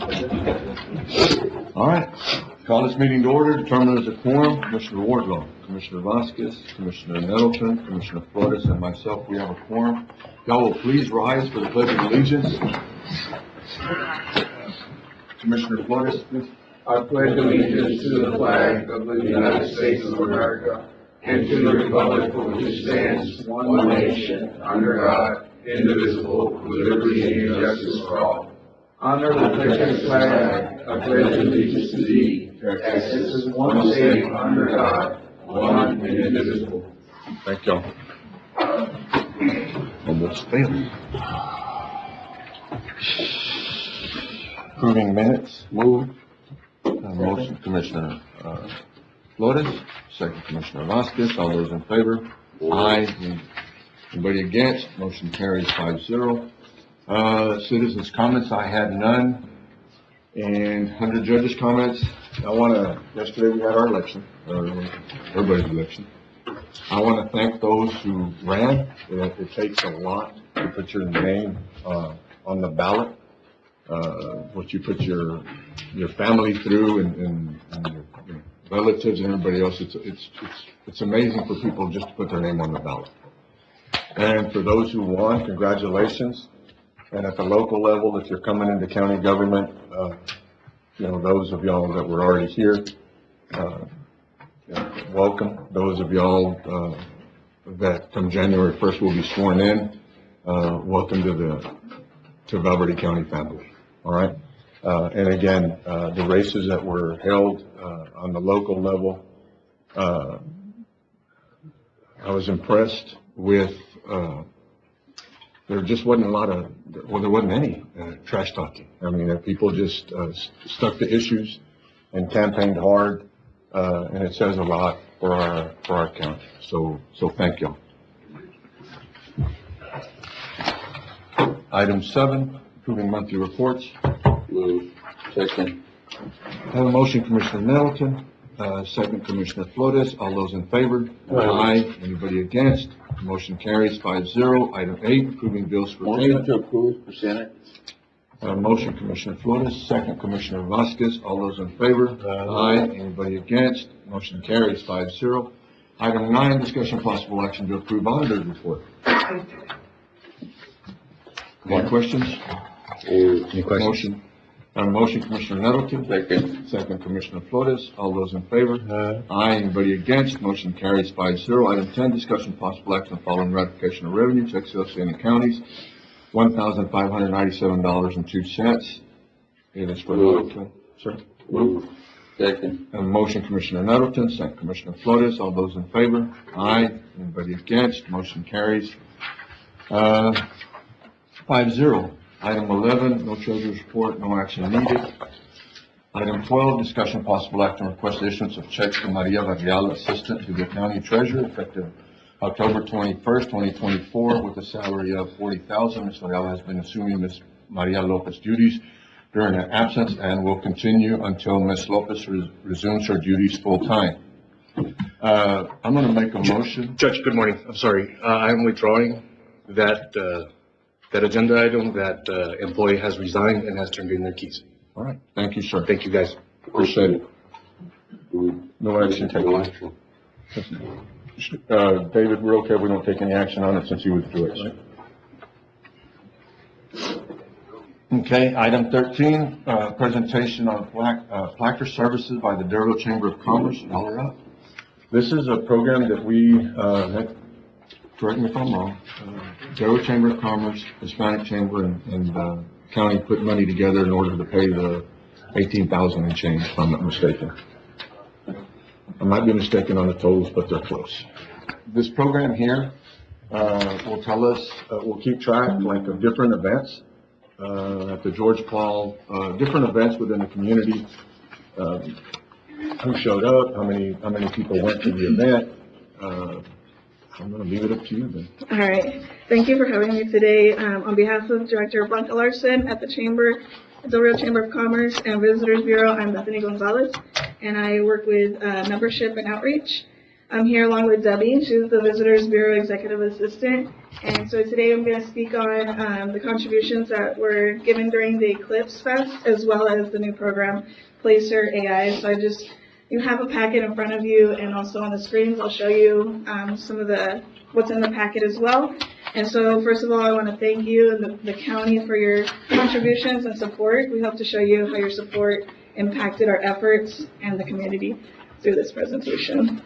All right, call this meeting to order, determined as a quorum, Commissioner Wardlaw, Commissioner Vasquez, Commissioner Nettleton, Commissioner Flores, and myself, we have a quorum. Y'all will please rise for the Pledge of Allegiance. Commissioner Flores, please. I pledge allegiance to the flag of the United States of America and to the republic for which it stands, one nation, under God, indivisible, with liberty and justice for all. Under the Christian flag, I pledge allegiance to thee, as is one state under God, one and indivisible. Thank y'all. Almost failed. Approving minutes, move. Motion, Commissioner Flores, second Commissioner Vasquez. All those in favor? Aye. Anybody against? Motion carries 5-0. Citizens' comments, I had none. And under judges' comments, yesterday we had our election, everybody's election. I want to thank those who ran. It takes a lot to put your name on the ballot. What you put your family through and your relatives and everybody else, it's amazing for people just to put their name on the ballot. And for those who won, congratulations. And at the local level, if you're coming into county government, those of y'all that were already here, welcome. Those of y'all that come January 1st will be sworn in, welcome to Valverde County family. All right. And again, the races that were held on the local level, I was impressed with. There just wasn't there wasn't any trash talking. I mean, people just stuck to issues and campaigned hard, and it says a lot for our county. So thank y'all. Item 7, approving monthly reports. Move. Second. I have a motion, Commissioner Nettleton, second Commissioner Flores. All those in favor? Aye. Anybody against? Motion carries 5-0. Item 8, approving bills for Motion payment. to approve, present it. Motion, Commissioner Flores, second Commissioner Vasquez. All those in favor? Aye. Anybody against? Motion carries 5-0. Item 9, discussion possible action to approve auditor's report. Any questions? Any Motion. Motion, Commissioner Nettleton. Second. Second, Commissioner Flores. All those in favor? Aye. Anybody against? Motion carries 5-0. Item 10, discussion possible action on following ratification of revenue checks to State and counties, $1,597.02. It is for Nettleton. Sir? Move. Second. A motion, Commissioner Nettleton, second Commissioner Flores. All those in favor? Aye. Anybody against? Motion carries 5-0. Item 11, no treasurer's report, no action needed. Item 12, discussion possible action request issuance of checks to Maria Varela, Assistant to the County Treasurer, effective October 21st, 2024, with a salary of $40,000. Ms. Varela has been assuming Ms. Maria Lopez's duties during her absence and will continue until Ms. Lopez resumes her duties full-time. I'm going to make a motion. Judge, good morning. I'm sorry. I'm withdrawing that agenda item. That employee has resigned and has turned in their keys. All right. Thank you, sir. Thank you, guys. Appreciate it. No action taken. David, we're okay if we don't take any action on it since you withdrew it, right? Okay, item 13, presentation on placard services by the Darrow Chamber of Commerce. Y'all are up. This is a program that we, correct me if I'm wrong, Darrow Chamber of Commerce, Hispanic Chamber, and county put money together in order to pay the $18,000 and change, if I'm not mistaken. I might be mistaken on the totals, but they're close. This program here will tell us, we'll keep track of different events at the George Paul, different events within the community, who showed up, how many people went to the event. I'm going to leave it up to you then. All right. Thank you for having me today. On behalf of Director Blanca Larson at the Chamber, Del Rio Chamber of Commerce and Visitors Bureau, I'm Bethany Gonzalez, and I work with membership and outreach. I'm here along with Debbie. She's the Visitors Bureau Executive Assistant. And so today I'm going to speak on the contributions that were given during the Eclipse Fest, as well as the new program, Placer AI. So you have a packet in front of you, and also on the screens I'll show you some of what's in the packet as well. And so first of all, I want to thank you and the county for your contributions and support. We hope to show you how your support impacted our efforts and the community through this presentation.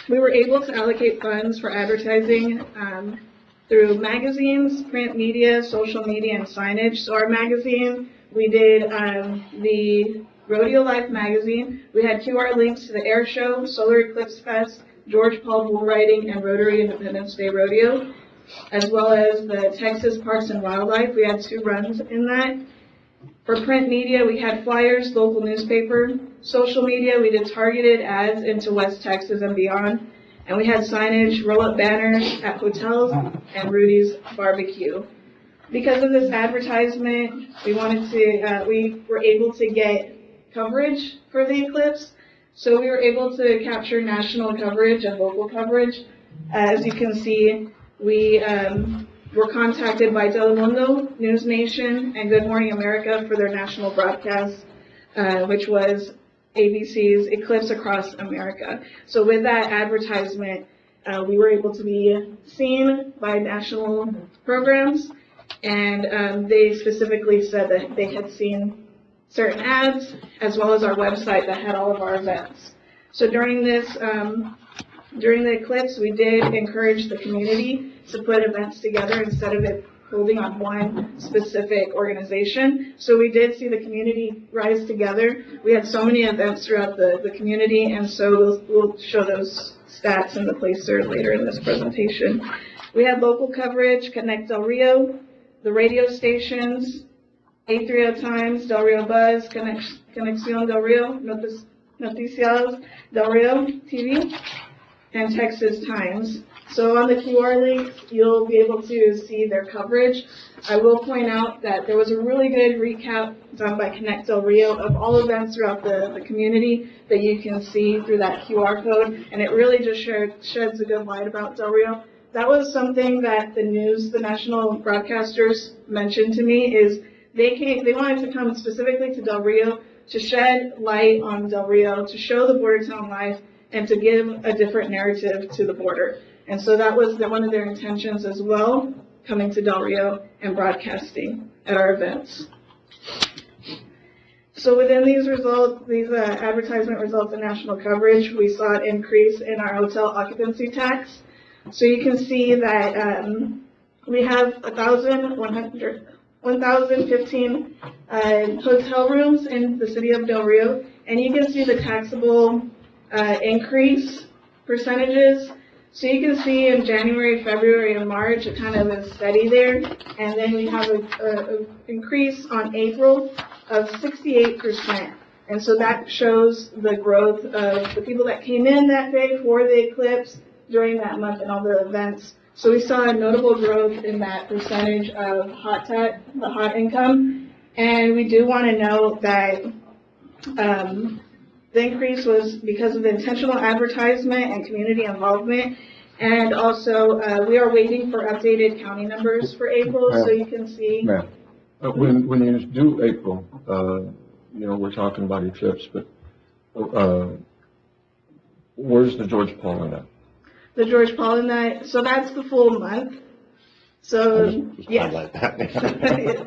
We were able to allocate funds for advertising through magazines, print media, social media, and signage. So our magazine, we did the Rodeo Life magazine. We had QR links to the Air Show, Solar Eclipse Fest, George Paul Bull Riding, and Rotary Independence Day Rodeo, as well as the Texas Parks and Wildlife. We had 2 runs in that. For print media, we had flyers, local newspaper. Social media, we did targeted ads into West Texas and beyond. And we had signage, roll-up banners at hotels, and Rudy's Barbecue. Because of this advertisement, we were able to get coverage for the eclipse. So we were able to capture national coverage and local coverage. As you can see, we were contacted by Telemundo, News Nation, and Good Morning America for their national broadcast, which was ABC's Eclipse Across America. So with that advertisement, we were able to be seen by national programs, and they specifically said that they had seen certain ads, as well as our website that had all of our events. So during the eclipse, we did encourage the community to put events together instead of it holding on one specific organization. So we did see the community rise together. We had so many events throughout the community, and so we'll show those stats in the Placer later in this presentation. We had local coverage, Connect Del Rio, the radio stations, 830 Times, Del Rio Buzz, Conexión Del Rio, Noticias Del Rio TV, and Texas Times. So on the QR links, you'll be able to see their coverage. I will point out that there was a really good recap done by Connect Del Rio of all events throughout the community that you can see through that QR code, and it really just sheds a good light about Del Rio. That was something that the national broadcasters mentioned to me, is they wanted to come specifically to Del Rio to shed light on Del Rio, to show the border town life, and to give a different narrative to the border. And so that was one of their intentions as well, coming to Del Rio and broadcasting at our events. So within these results, these advertisement results and national coverage, we saw an increase in our hotel occupancy tax. So you can see that we have 1,015 hotel rooms in the city of Del Rio, and you can see the taxable increase percentages. So you can see in January, February, and March, it kind of is steady there, and then we have an increase on April of 68%. And so that shows the growth of the people that came in that day for the eclipse during that month and all the events. So we saw a notable growth in that percentage of the hot income. And we do want to note that the increase was because of the intentional advertisement and community involvement. And also, we are waiting for updated county numbers for April, so you can see. Ma'am, when you do April, we're talking about eclipse, but where's the George Paul in that? The George Paul in that, so that's the full month. So, yes.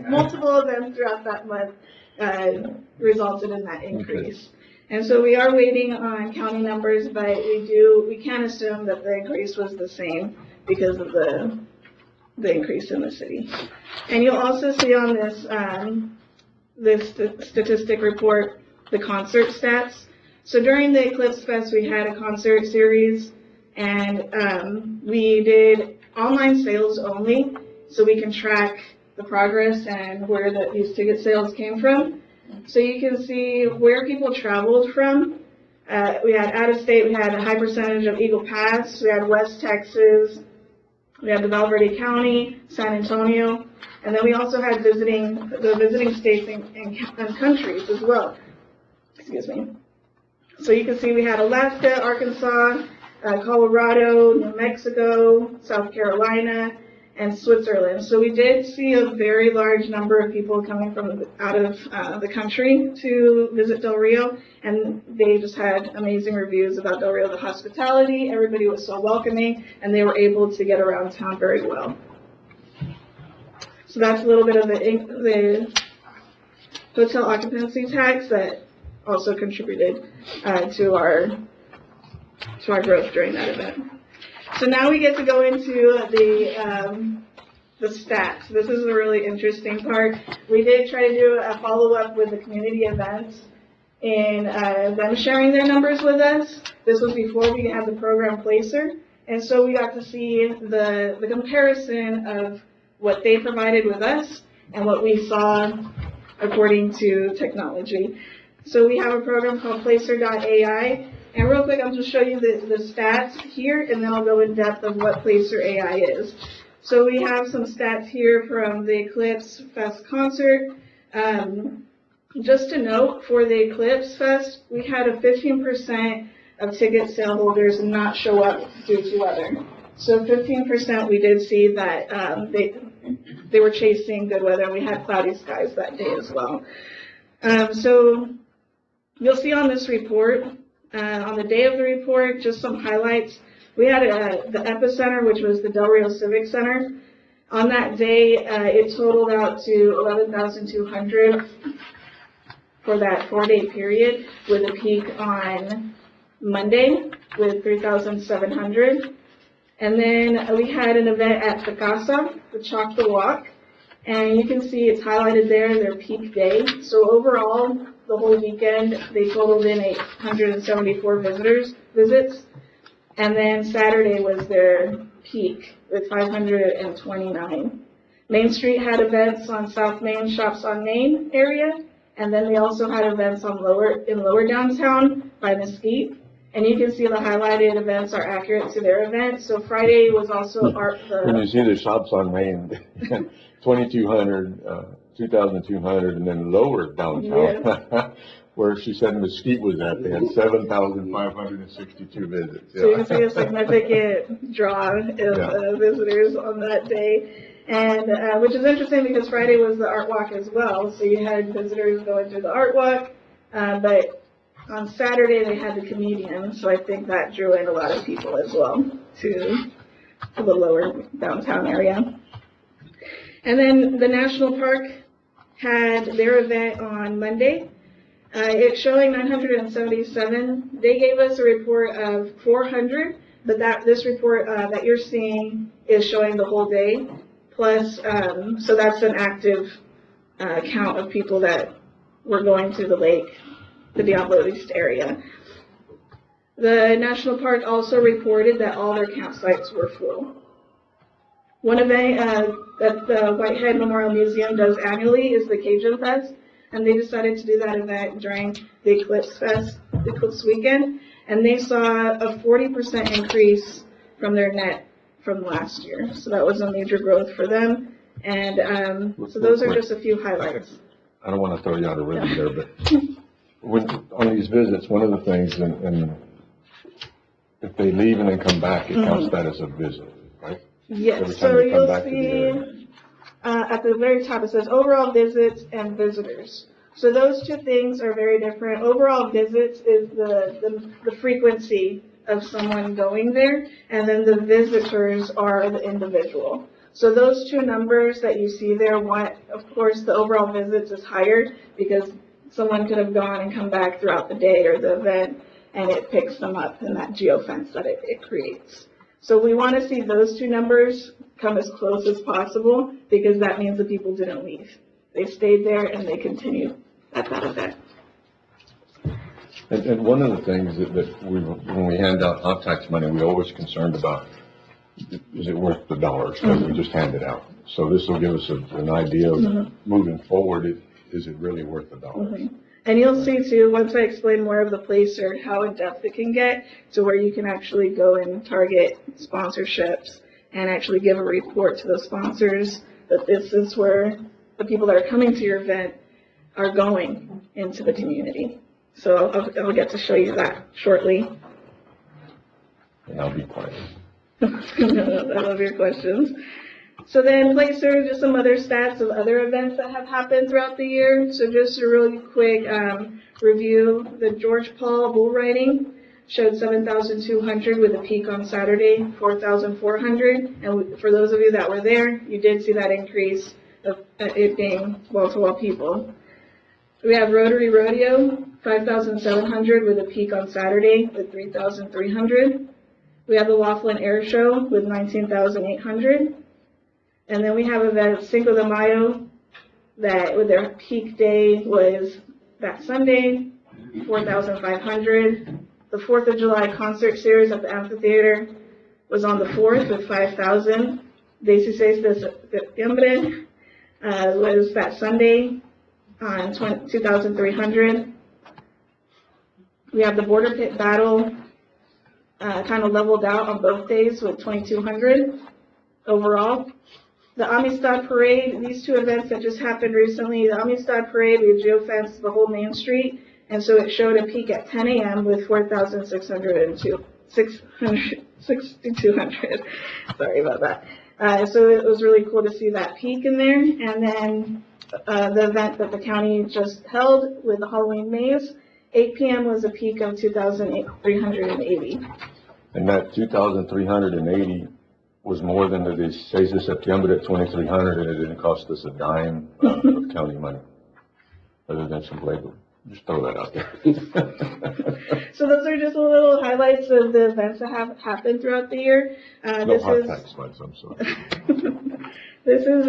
Multiple events throughout that month resulted in that increase. And so we are waiting on county numbers, but we can assume that the increase was the same because of the increase in the city. And you'll also see on this statistic report the concert stats. So during the Eclipse Fest, we had a concert series, and we did online sales only, so we can track the progress and where these ticket sales came from. So you can see where people traveled from. We had out of state, we had a high percentage of Eagle Pass, we had West Texas, we had the Val Verde County, San Antonio, and then we also had the visiting states and countries as well. Excuse me. So you can see we had Alaska, Arkansas, Colorado, New Mexico, South Carolina, and Switzerland. So we did see a very large number of people coming from out of the country to visit Del Rio, and they just had amazing reviews about Del Rio. The hospitality, everybody was so welcoming, and they were able to get around town very well. So that's a little bit of the hotel occupancy tax that also contributed to our growth during that event. So now we get to go into the stats. This is a really interesting part. We did try to do a follow-up with the community events and them sharing their numbers with us. This was before we had the program Placer. And so we got to see the comparison of what they provided with us and what we saw according to technology. So we have a program called Placer.ai. And real quick, I'll just show you the stats here, and then I'll go in depth of what Placer AI is. So we have some stats here from the Eclipse Fest concert. Just to note, for the Eclipse Fest, we had a 15% of ticket sale holders not show up due to weather. So 15% we did see that they were chasing good weather, and we had cloudy skies that day as well. So you'll see on this report, on the day of the report, just some highlights. We had the Epicenter, which was the Del Rio Civic Center. On that day, it totaled out to 11,200 for that 4-day period, with a peak on Monday with 3,700. And then we had an event at the Casa, the Chalk the Walk, and you can see it's highlighted there, their peak day. So overall, the whole weekend, they totaled in 174 visits. And then Saturday was their peak with 529. Main Street had events on South Main, Shops on Main area. And then they also had events on lower downtown by Mesquite. And you can see the highlighted events are accurate to their event. So Friday was also When you see the Shops on Main, 2,200, 2,200, and then lower downtown, Yeah. where she said Mesquite was at, they had 7,562 visits. So you can see a significant draw of visitors on that day. And which is interesting because Friday was the art walk as well. So you had visitors going through the art walk, but on Saturday they had the comedian. So I think that drew in a lot of people as well to the lower downtown area. And then the National Park had their event on Monday. It's showing 977. They gave us a report of 400, but this report that you're seeing is showing the whole day. Plus, so that's an active count of people that were going to the lake, the Diablo East area. The National Park also reported that all their campsites were full. One event that the Whitehead Memorial Museum does annually is the Cajun Fest, and they decided to do that event during the Eclipse weekend, and they saw a 40% increase from their net from last year. So that was a major growth for them, and so those are just a few highlights. I don't want to throw you out of rhythm there, but on these visits, one of the things, and if they leave and then come back, it counts that as a visit, right? Yes, so you'll see at the very top it says overall visits and visitors. So those two things are very different. Overall visits is the frequency of someone going there, and then the visitors are the individual. So those two numbers that you see there, of course, the overall visits is higher because someone could have gone and come back throughout the day or the event, and it picks them up in that geofence that it creates. So we want to see those two numbers come as close as possible because that means the people didn't leave. They stayed there and they continued at that event. And one of the things that when we hand out hot tax money, we're always concerned about, is it worth the dollars that we just handed out? So this will give us an idea of moving forward, is it really worth the dollars? And you'll see too, once I explain more of the Placer, how in depth it can get to where you can actually go and target sponsorships and actually give a report to the sponsors that this is where the people that are coming to your event are going into the community. So I'll get to show you that shortly. And I'll be quiet. I love your questions. So then Placer, just some other stats of other events that have happened throughout the year. So just a really quick review. The George Paul bull riding showed 7,200 with a peak on Saturday, 4,400. And for those of you that were there, you did see that increase of it being wall-to-wall people. We have Rotary Rodeo, 5,700 with a peak on Saturday with 3,300. We have the Laughlin Air Show with 19,800. And then we have event Cinco de Mayo that with their peak day was that Sunday, 4,500. The 4th of July concert series at the amphitheater was on the 4th with 5,000. 16 de septiembre was that Sunday on 2,300. We have the Border Pit Battle kind of leveled out on both days with 2,200 overall. The Amistad Parade, these two events that just happened recently, the Amistad Parade, we geofenced the whole Main Street, and so it showed a peak at 10 a.m. with 6,200. Sorry about that. So it was really cool to see that peak in there. And then the event that the county just held with the Halloween maze, 8 p.m. was a peak of 2,380. And that 2,380 was more than the 16 de septiembre at 2,300, and it didn't cost us a dime of county money, other than some labor. Just throw that out there. So those are just little highlights of the events that have happened throughout the year. No hot tax funds, I'm sorry. This is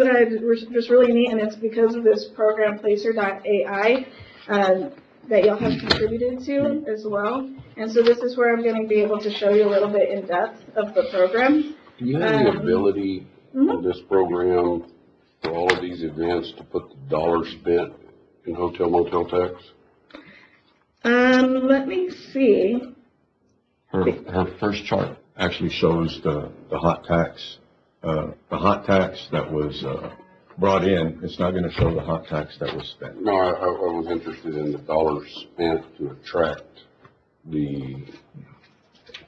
just really neat, and it's because of this program, Placer.ai, that y'all have contributed to as well. And so this is where I'm going to be able to show you a little bit in depth of the program. Do you have the ability in this program for all of these events to put the dollar spent in hotel motel tax? Let me see. Her first chart actually shows the hot tax. The hot tax that was brought in, it's not going to show the hot tax that was spent. No, I was interested in the dollars spent to attract the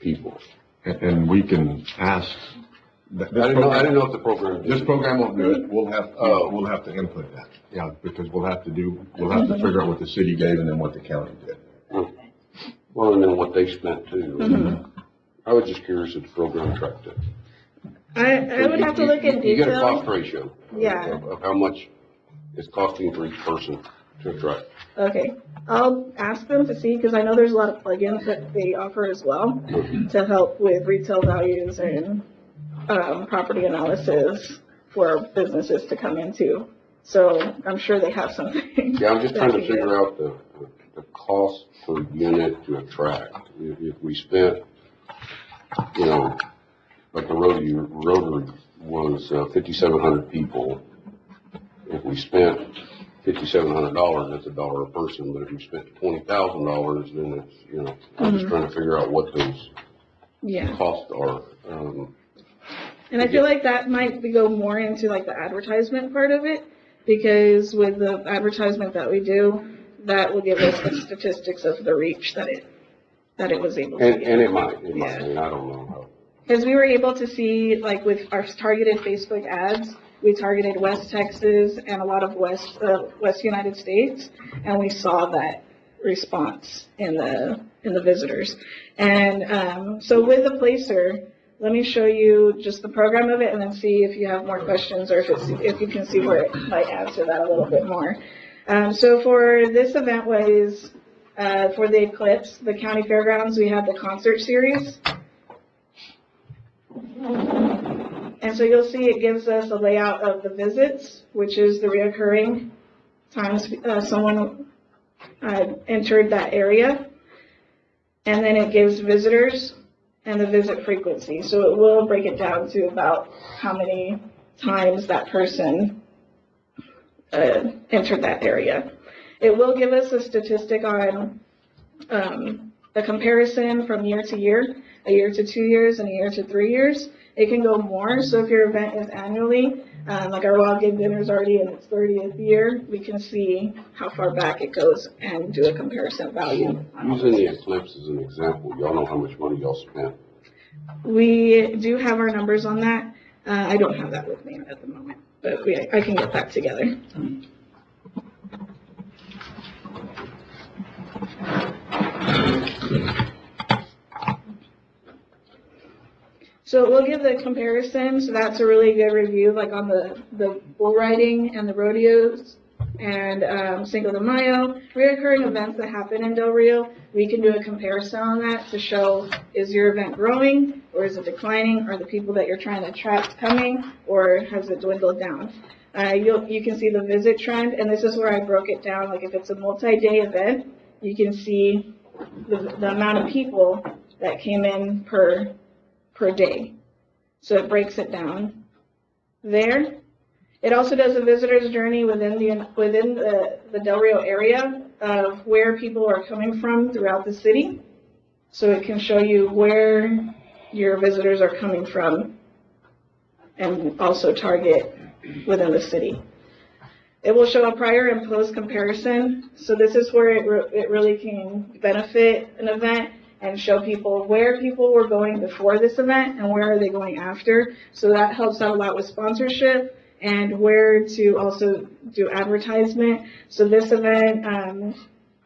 people. And we can ask. I didn't know if the program. This program won't do it. We'll have to input that. Yeah, because we'll have to figure out what the city gave and then what the county did. Well, and then what they spent too. I was just curious if the program tracked it. I would have to look in You get a detail. cost ratio. Yeah. Of how much it's costing for each person to attract. Okay, I'll ask them to see, because I know there's a lot of plugins that they offer as well to help with retail values and property analysis for businesses to come into. So I'm sure they have something. Yeah, I'm just trying to figure out the cost per unit to attract. If we spent, like the Rotary was 5,700 people. If we spent $5,700, that's $1 a person. But if you spent $20,000, then it's, I'm just trying to figure out what those costs are. And I feel like that might go more into like the advertisement part of it, because with the advertisement that we do, that will give us the statistics of the reach that it was able to get. And it might. I mean, I don't know how. Because we were able to see, like with our targeted Facebook ads, we targeted West Texas and a lot of West United States, and we saw that response in the visitors. And so with the Placer, let me show you just the program of it, and then see if you have more questions, or if you can see where it might answer that a little bit more. So for this event was for the Eclipse, the county fairgrounds, we had the concert series. And so you'll see it gives us a layout of the visits, which is the reoccurring times someone entered that area. And then it gives visitors and the visit frequency. So it will break it down to about how many times that person entered that area. It will give us a statistic on a comparison from year to year, a year to 2 years, and a year to 3 years. It can go more, so if your event is annually, Like our Wild Game Dinner is already in its 30th year. We can see how far back it goes and do a comparison value. Using the Eclipse as an example, y'all know how much money y'all spent. We do have our numbers on that. I don't have that with me at the moment, but I can get that together. So we'll give the comparison, so that's a really good review, like on the bull riding and the rodeos and Cinco de Mayo, reoccurring events that happen in Del Rio. We can do a comparison on that to show, is your event growing or is it declining? Are the people that you're trying to attract coming, or has it dwindled down? You can see the visit trend, and this is where I broke it down. Like if it's a multi-day event, you can see the amount of people that came in per day. So it breaks it down there. It also does a visitor's journey within the Del Rio area of where people are coming from throughout the city. So it can show you where your visitors are coming from and also target within the city. It will show a prior and post comparison. So this is where it really can benefit an event and show people where people were going before this event and where are they going after. So that helps out a lot with sponsorship and where to also do advertisement. So this event,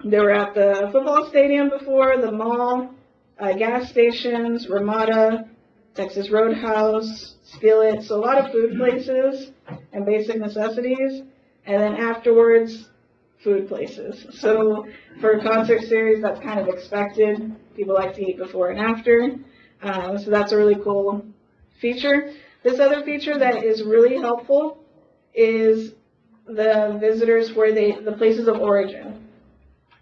they were at the football stadium before, the mall, gas stations, Ramada, Texas Roadhouse, Skillet. So a lot of food places and basic necessities. And then afterwards, food places. So for a concert series, that's kind of expected. People like to eat before and after. So that's a really cool feature. This other feature that is really helpful is the visitors the places of origin.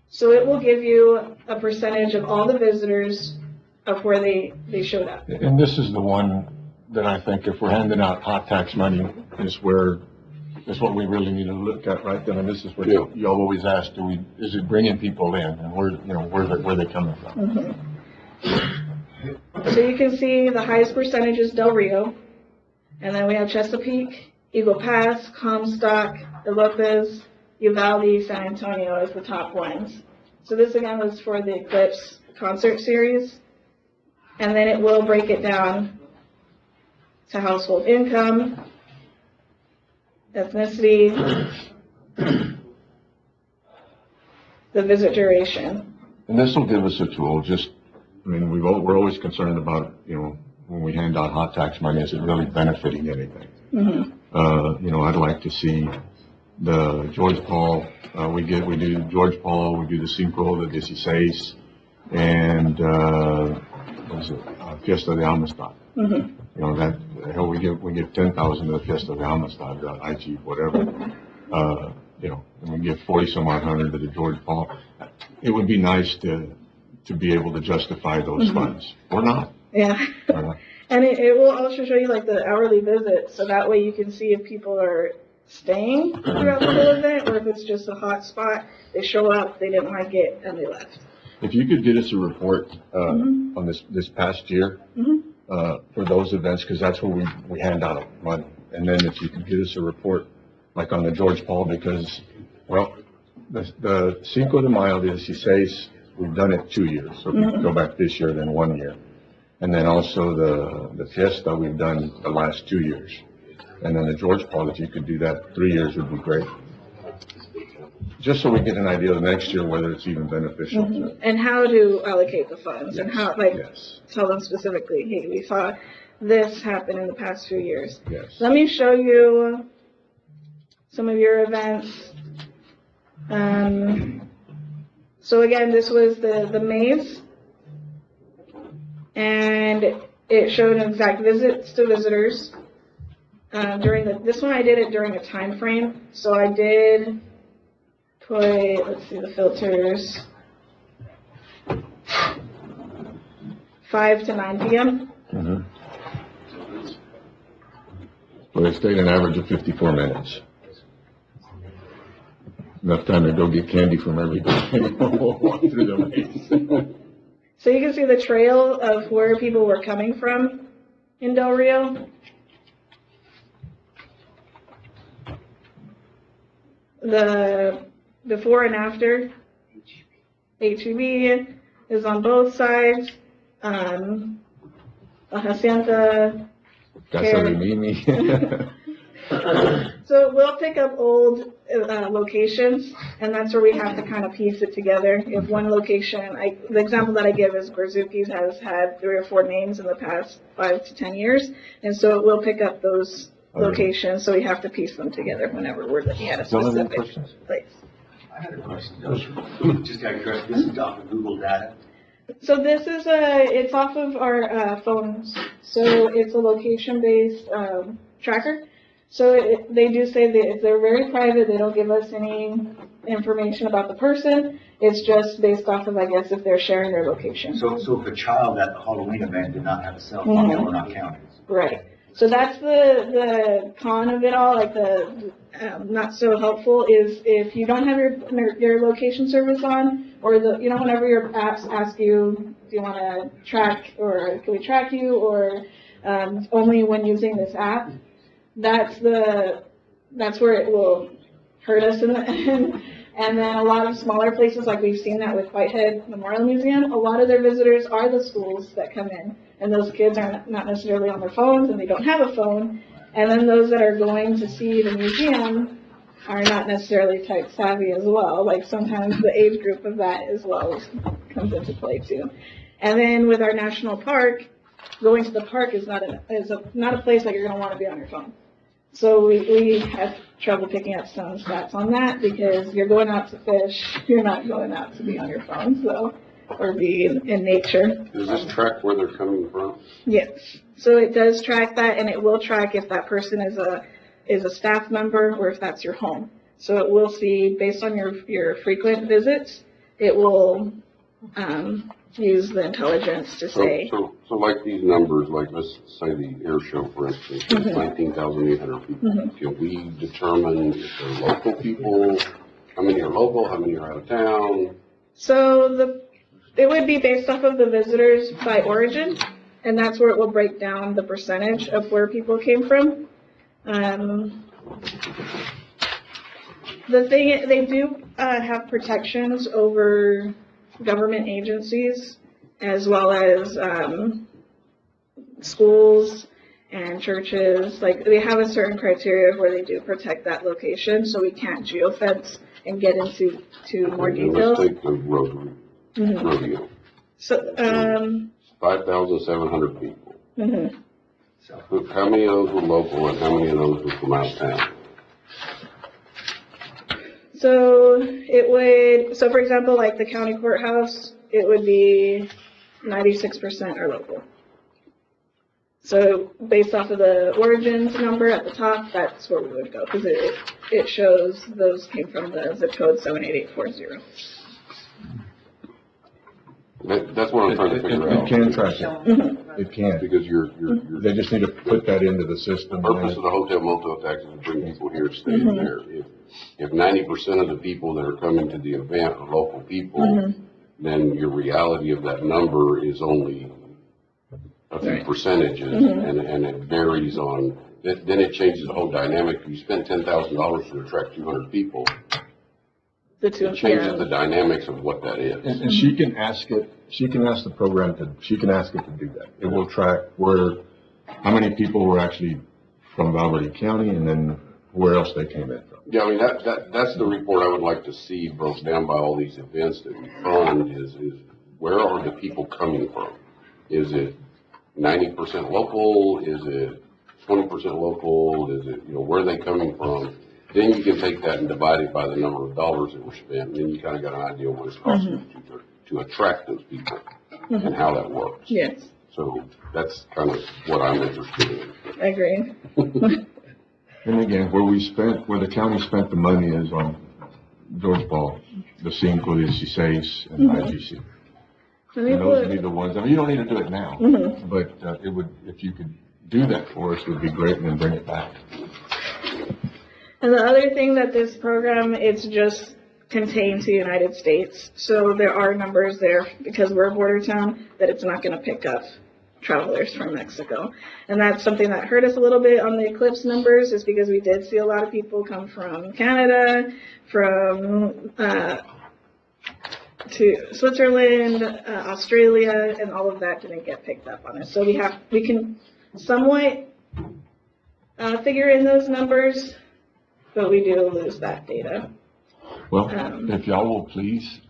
So it will give you a percentage of all the visitors of where they showed up. And this is the one that I think if we're handing out hot tax money is what we really need to look at, right? I mean, this is what y'all always ask, is it bringing people in, and where they coming from? Mm-hmm. So you can see the highest percentage is Del Rio, and then we have Chesapeake, Eagle Pass, Comstock, Lopez, Uvalde, San Antonio as the top ones. So this again was for the Eclipse concert series, and then it will break it down to household income, ethnicity, the visit duration. And this will give us a tool, we're always concerned about, when we hand out hot tax money, is it really benefiting anything? Mm-hmm. I'd like to see the George Paul, we do George Paul, we do the Cinco, the 16, and, Fiesta de Amistad. Mm-hmm. We give 10,000 to the Fiesta de Amistad, IG, whatever. And we give 40 some odd hundred to the George Paul. It would be nice to be able to justify those funds, or not. Yeah. And it will also show you like the hourly visits, so that way you can see if people are staying throughout the whole event, or if it's just a hot spot, they show up, they didn't like it, and they left. If you could get us a report on this past year for those events, because that's where we hand out money. And then if you could get us a report like on the George Paul, because, the Cinco de Mayo de 16, we've done it 2 years. So if you go back this year, then 1 year. And then also the Fiesta, we've done the last 2 years. And then the George Paul, if you could do that 3 years would be great. Just so we get an idea of next year whether it's even beneficial. And how to allocate the funds and how, tell them specifically, hey, we saw this happen in the past few years. Yes. Let me show you some of your events. So again, this was the maze, and it showed exact visits to visitors. This one I did it during a time frame, so I did put, let's see the filters, 5 to 9 p.m. Well, they stayed an average of 54 minutes. Enough time to go get candy from everybody. Walk through the maze. So you can see the trail of where people were coming from in Del Rio. the before and after. HEB is on both sides. La Hacienda. Casa de Mimi. So we'll pick up old locations, and that's where we have to kind of piece it together. If one location, the example that I give is Berzuki's has had 3 or 4 names in the past 5 to 10 years, and so we'll pick up those locations, so we have to piece them together whenever we're looking at a Don't have any specific questions? place. I had a question, just out of curiosity, this is off of Google data. So this is it's off of our phones, so it's a location-based tracker. So they do say that they're very private, they don't give us any information about the person. It's just based off of, I guess, if they're sharing their location. So if a child at the Halloween event did not have a cell phone, they were not counted. Right. So that's the con of it all, like the not so helpful is if you don't have your location service on, or whenever your apps ask you, do you want to track, or can we track you, or only when using this app, that's where it will hurt us in the end. And then a lot of smaller places, like we've seen that with Whitehead Memorial Museum, a lot of their visitors are the schools that come in, and those kids are not necessarily on their phones, and they don't have a phone. And then those that are going to see the museum are not necessarily tech savvy as well. Like sometimes the age group of that as well comes into play too. And then with our national park, going to the park is not a place that you're going to want to be on your phone. So we have trouble picking up some stats on that, because you're going out to fish, you're not going out to be on your phone, so, or be in nature. Does this track where they're coming from? Yes, so it does track that, and it will track if that person is a staff member or if that's your home. So it will see, based on your frequent visits, it will use the intelligence to say. So like these numbers, like let's say the air show, for instance, 19,800 people. Can we determine if they're local people? How many are local? How many are out of town? So it would be based off of the visitors by origin, and that's where it will break down the percentage of where people came from. The thing, they do have protections over government agencies, as well as schools and churches. Like, they have a certain criteria where they do protect that location, so we can't geofence and get into more details. Let's take the rodeo. So, 5,700 people. mhm. How many of those were local and how many of those were from out of town? So for example, like the county courthouse, it would be 96% are local. So based off of the origins number at the top, that's where we would go, because it shows those came from the zip code 78840. That's what I'm trying to figure out. It can track it. Mhm. It can. Because They just need to put that into the system. the purpose of the hotel motel tax is to bring people here to stay there. If 90% of the people that are coming to the event are local people, then your reality of that number is only a few percentages, and it varies on, then it changes the whole dynamic. If you spend $10,000 to attract 200 people, it changes the dynamics of what that is. And she can ask it, she can ask the program she can ask it to do that. It will track how many people were actually from Valverde County, and then where else they came in from. Yeah, I mean, that's the report I would like to see broke down by all these events that we fund is where are the people coming from? Is it 90% local? Is it 20% local? Is it, where are they coming from? Then you can take that and divide it by the number of dollars that were spent, and then you kind of got an idea what it's costing to attract those people and how that works. Yes, So that's kind of what I'm interested in. I agree. And again, where the county spent the money is on George Paul, the 516 and IGC. And those would be the ones, I mean, you don't need to do it now, but it would, if you could do that for us, would be great, and then bring it back. And the other thing that this program, it's just contained to the United States. So there are numbers there, because we're a border town, that it's not going to pick up travelers from Mexico. And that's something that hurt us a little bit on the eclipse numbers, is because we did see a lot of people come from Canada, from to Switzerland, Australia, and all of that didn't get picked up on it. So we can somewhat figure in those numbers, but we do lose that data. Well, if y'all will please,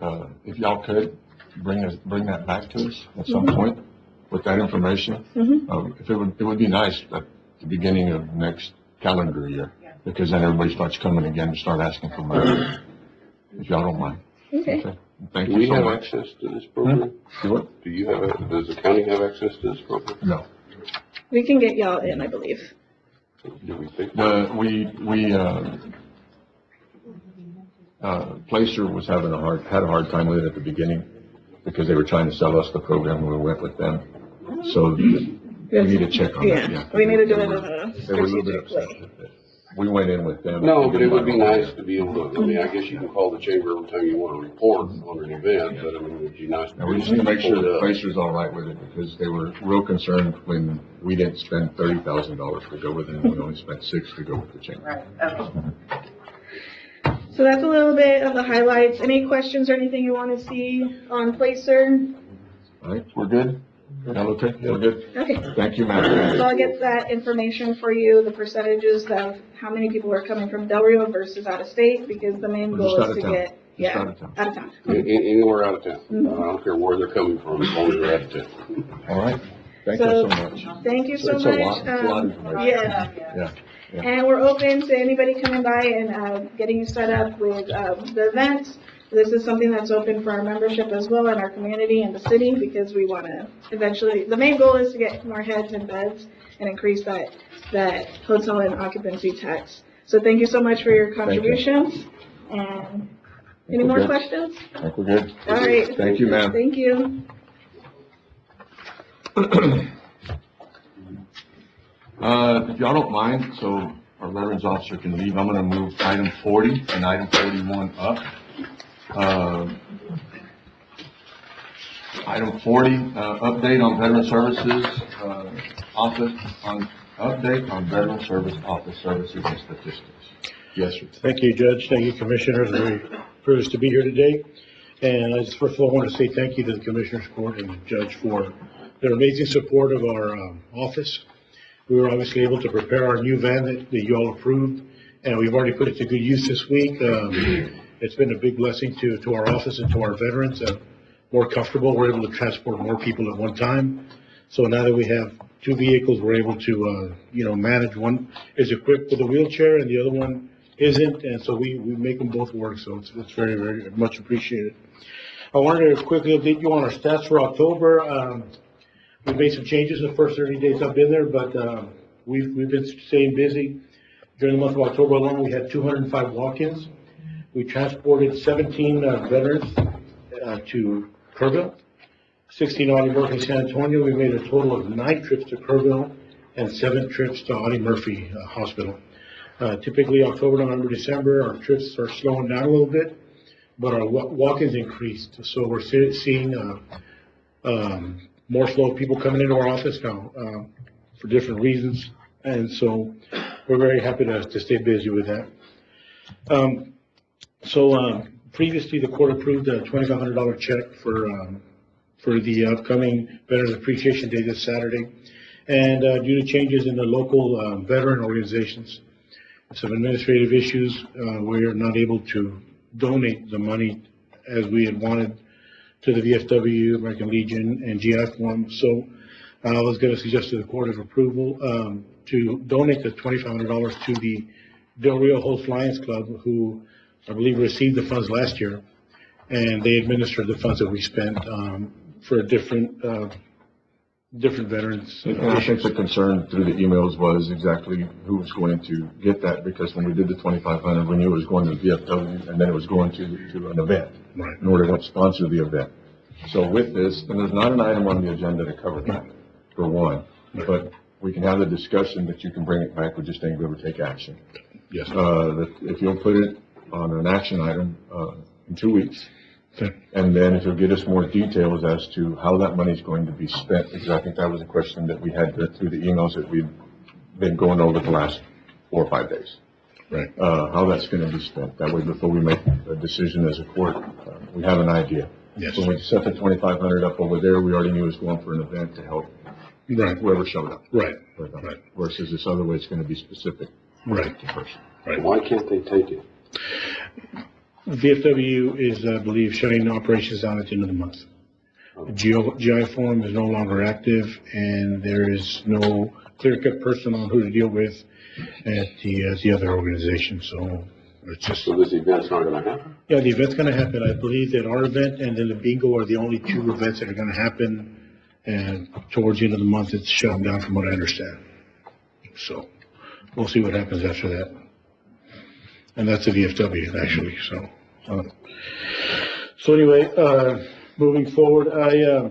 if y'all could, bring that back to us at some point with that information. If it would be nice at the beginning of next calendar year, because then everybody starts coming again and start asking for money, if y'all don't mind. Okay. Thank Do you we so have much. access to this program? Do what? Do you have, does the county have access to this program? No. We can get y'all in, I believe. Do we think? Placer was had a hard time with it at the beginning because they were trying to sell us the program when we went with them. So we need to check on that, yeah. We need to do it in a They were a little bit strategic upset way. with it. We went in with them. No, but it would be nice to be able to, I mean, I guess you can call the chamber every time you want to report on an event, but I mean, it'd be nice. And we just need to make sure pull it that up. Placer's all right with it, because they were real concerned when we didn't spend $30,000 to go with it, and we only spent $6 to go with the chamber. So that's a little bit of the highlights. Any questions or anything you want to see on Placer? All right, we're good? Y'all okay? We're good? Okay. Thank you, Madam. So I'll get that information for you, the percentages of how many people are coming from Del Rio versus out of state, because the main Or goal just is out of to town. get, Just yeah, out of town. out of town. Anywhere out of town. I don't care where they're coming from, as long as they're out of town. All right, thank you so much. Thank you so It's a much. lot of information. Yes. Yeah, And we're open to anybody coming by and getting you set up with the events. This is something that's open for our membership as well in our community and the city, because we want to eventually, the main goal is to get more heads and beds and increase that hotel and occupancy tax. So thank you so much for your contributions. And any we're more good. questions? I think we're good. All right. Thank you, ma'am. Thank you. If y'all don't mind, so our veterans officer can leave, I'm gonna move item 40 and item 41 up. Item 40, update on veteran services, update on veteran service office services and statistics. Yes, sir. Thank you, Judge. Thank you, Commissioners. Very privileged to be here today. And I just, first of all, want to say thank you to the Commissioners Court and the Judge for their amazing support of our office. We were obviously able to prepare our new van that you all approved, and we've already put it to good use this week. It's been a big blessing to our office and to our veterans. More comfortable, we're able to transport more people at one time. So now that we have two vehicles, we're able to, manage. One is equipped with a wheelchair and the other one isn't, and so we make them both work, so it's very, very much appreciated. I wanted to quickly update you on our stats for October. We've made some changes in the first 30 days I've been there, but we've been staying busy. During the month of October alone, we had 205 walk-ins. We transported 17 veterans to Kerrville, 16 Audie Murphy San Antonio. We made a total of 9 trips to Kerrville and 7 trips to Audie Murphy Hospital. Typically, October, November, December, our trips are slowing down a little bit, but our walk-ins increased. So we're seeing more slow people coming into our office now for different reasons, and so we're very happy to stay busy with that. Previously, the court approved a $2,500 check for the upcoming Veterans Appreciation Day this Saturday, and due to changes in the local veteran organizations, some administrative issues, we are not able to donate the money as we had wanted to the VFW, American Legion, and GI Forum. So I was going to suggest to the court of approval to donate the $2,500 to the Del Rio Host Lions Club, who I believe received the funds last year, and they administered the funds that we spent for different veterans. And I think the concern through the emails was exactly who was going to get that, because when we did the 2,500, we knew it was going to VFW, and then it was going to an event. Right. In order to help sponsor the event. So with this, and there's not an item on the agenda to cover that, for one, but we can have the discussion that you can bring it back, we just ain't going to take action. Yes. If you'll put it on an action item, in 2 weeks, Okay. And then if you'll get us more details as to how that money's going to be spent, because I think that was a question that we had through the emails that we've been going over the last 4 or 5 days. Right. How that's gonna be spent. That way, before we make a decision as a court, we have an idea. Yes. When we set the 2,500 up over there, we already knew it was going for an event to help Right. whoever showed up. Right. Right. Versus this other way, it's gonna be specific Right. to person. Why can't they take it? VFW is, I believe, shutting operations down at the end of the month. GI Forum is no longer active, and there is no clear-cut person on who to deal with at the other organization, so it's just, So this event's not gonna happen? yeah, the event's gonna happen. I believe that our event and then the bingo are the only two events that are gonna happen, and towards the end of the month, it's shutting down from what I understand. So, we'll see what happens after that. And that's the VFW, actually, so. So anyway, moving forward, I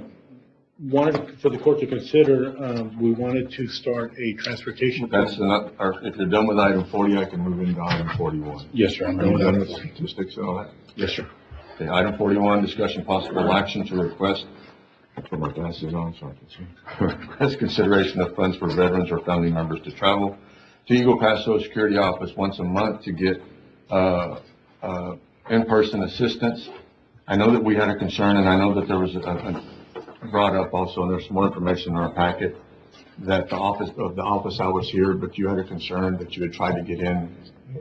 wanted for the court to consider, we wanted to start a transportation. That's not, or if you're done with item 40, I can move into item 41. Yes, sir. I'm Are you done done with with that. statistics and all that? Yes, sir. Okay, item 41, discussion possible action to request, Put my glasses on so I can see. request consideration of funds for veterans or family members to travel to Eagle Pass Social Security Office once a month to get, in-person assistance. I know that we had a concern, and I know that there was brought up also, and there's some more information in our packet, that the office hours here, but you had a concern that you had tried to get in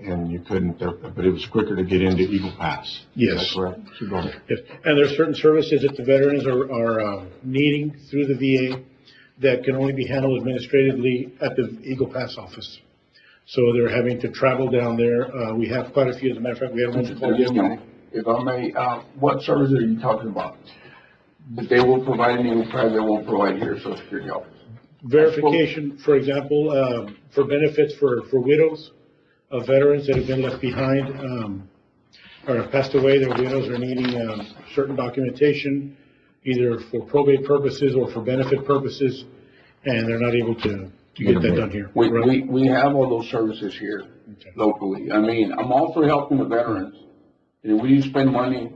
and you couldn't, but it was quicker to get into Eagle Pass. Yes. Is that correct? So go ahead. Yes, and there's certain services that the veterans are needing through the VA that can only be handled administratively at the Eagle Pass office. So they're having to travel down there. We have quite a few, as a matter of fact, we have one called yesterday. If I may, what service are you talking about? That they will provide in Eagle Pass, they won't provide here, Social Security office? Verification, for example, for benefits for widows of veterans that have been left behind, or have passed away, their widows are needing, certain documentation, either for probate purposes or for benefit purposes, and they're not able to get that done here. We have all those services here Okay. locally. I mean, I'm all for helping the veterans. And if we spend money,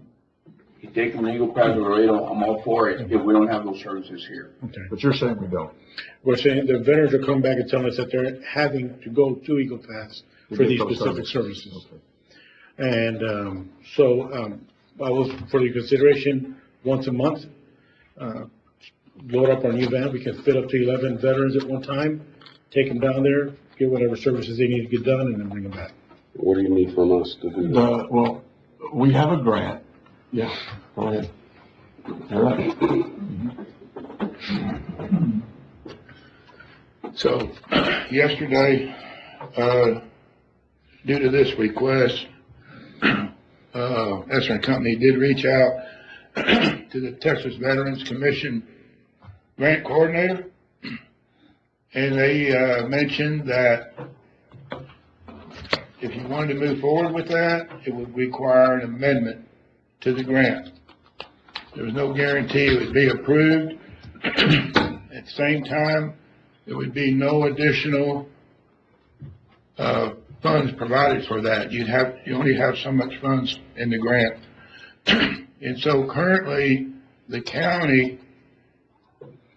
you take them to Eagle Pass or Laredo, I'm all for it if we don't have those services here. Okay. But you're saying we don't. We're saying the veterans are coming back and telling us that they're having to go to Eagle Pass To for get these those specific services. Okay. And, I was, for your consideration, once a month, load up our new van, we can fit up to 11 veterans at one time, take them down there, get whatever services they need to get done, and then bring them back. What do you need from us to do that? Well, we have a grant. Yeah, go ahead. You're right. So, yesterday, due to this request, Esser & Company did reach out to the Texas Veterans Commission grant coordinator, and they mentioned that if you wanted to move forward with that, it would require an amendment to the grant. There was no guarantee it would be approved. At the same time, there would be no additional funds provided for that. You only have so much funds in the grant. And so currently, the county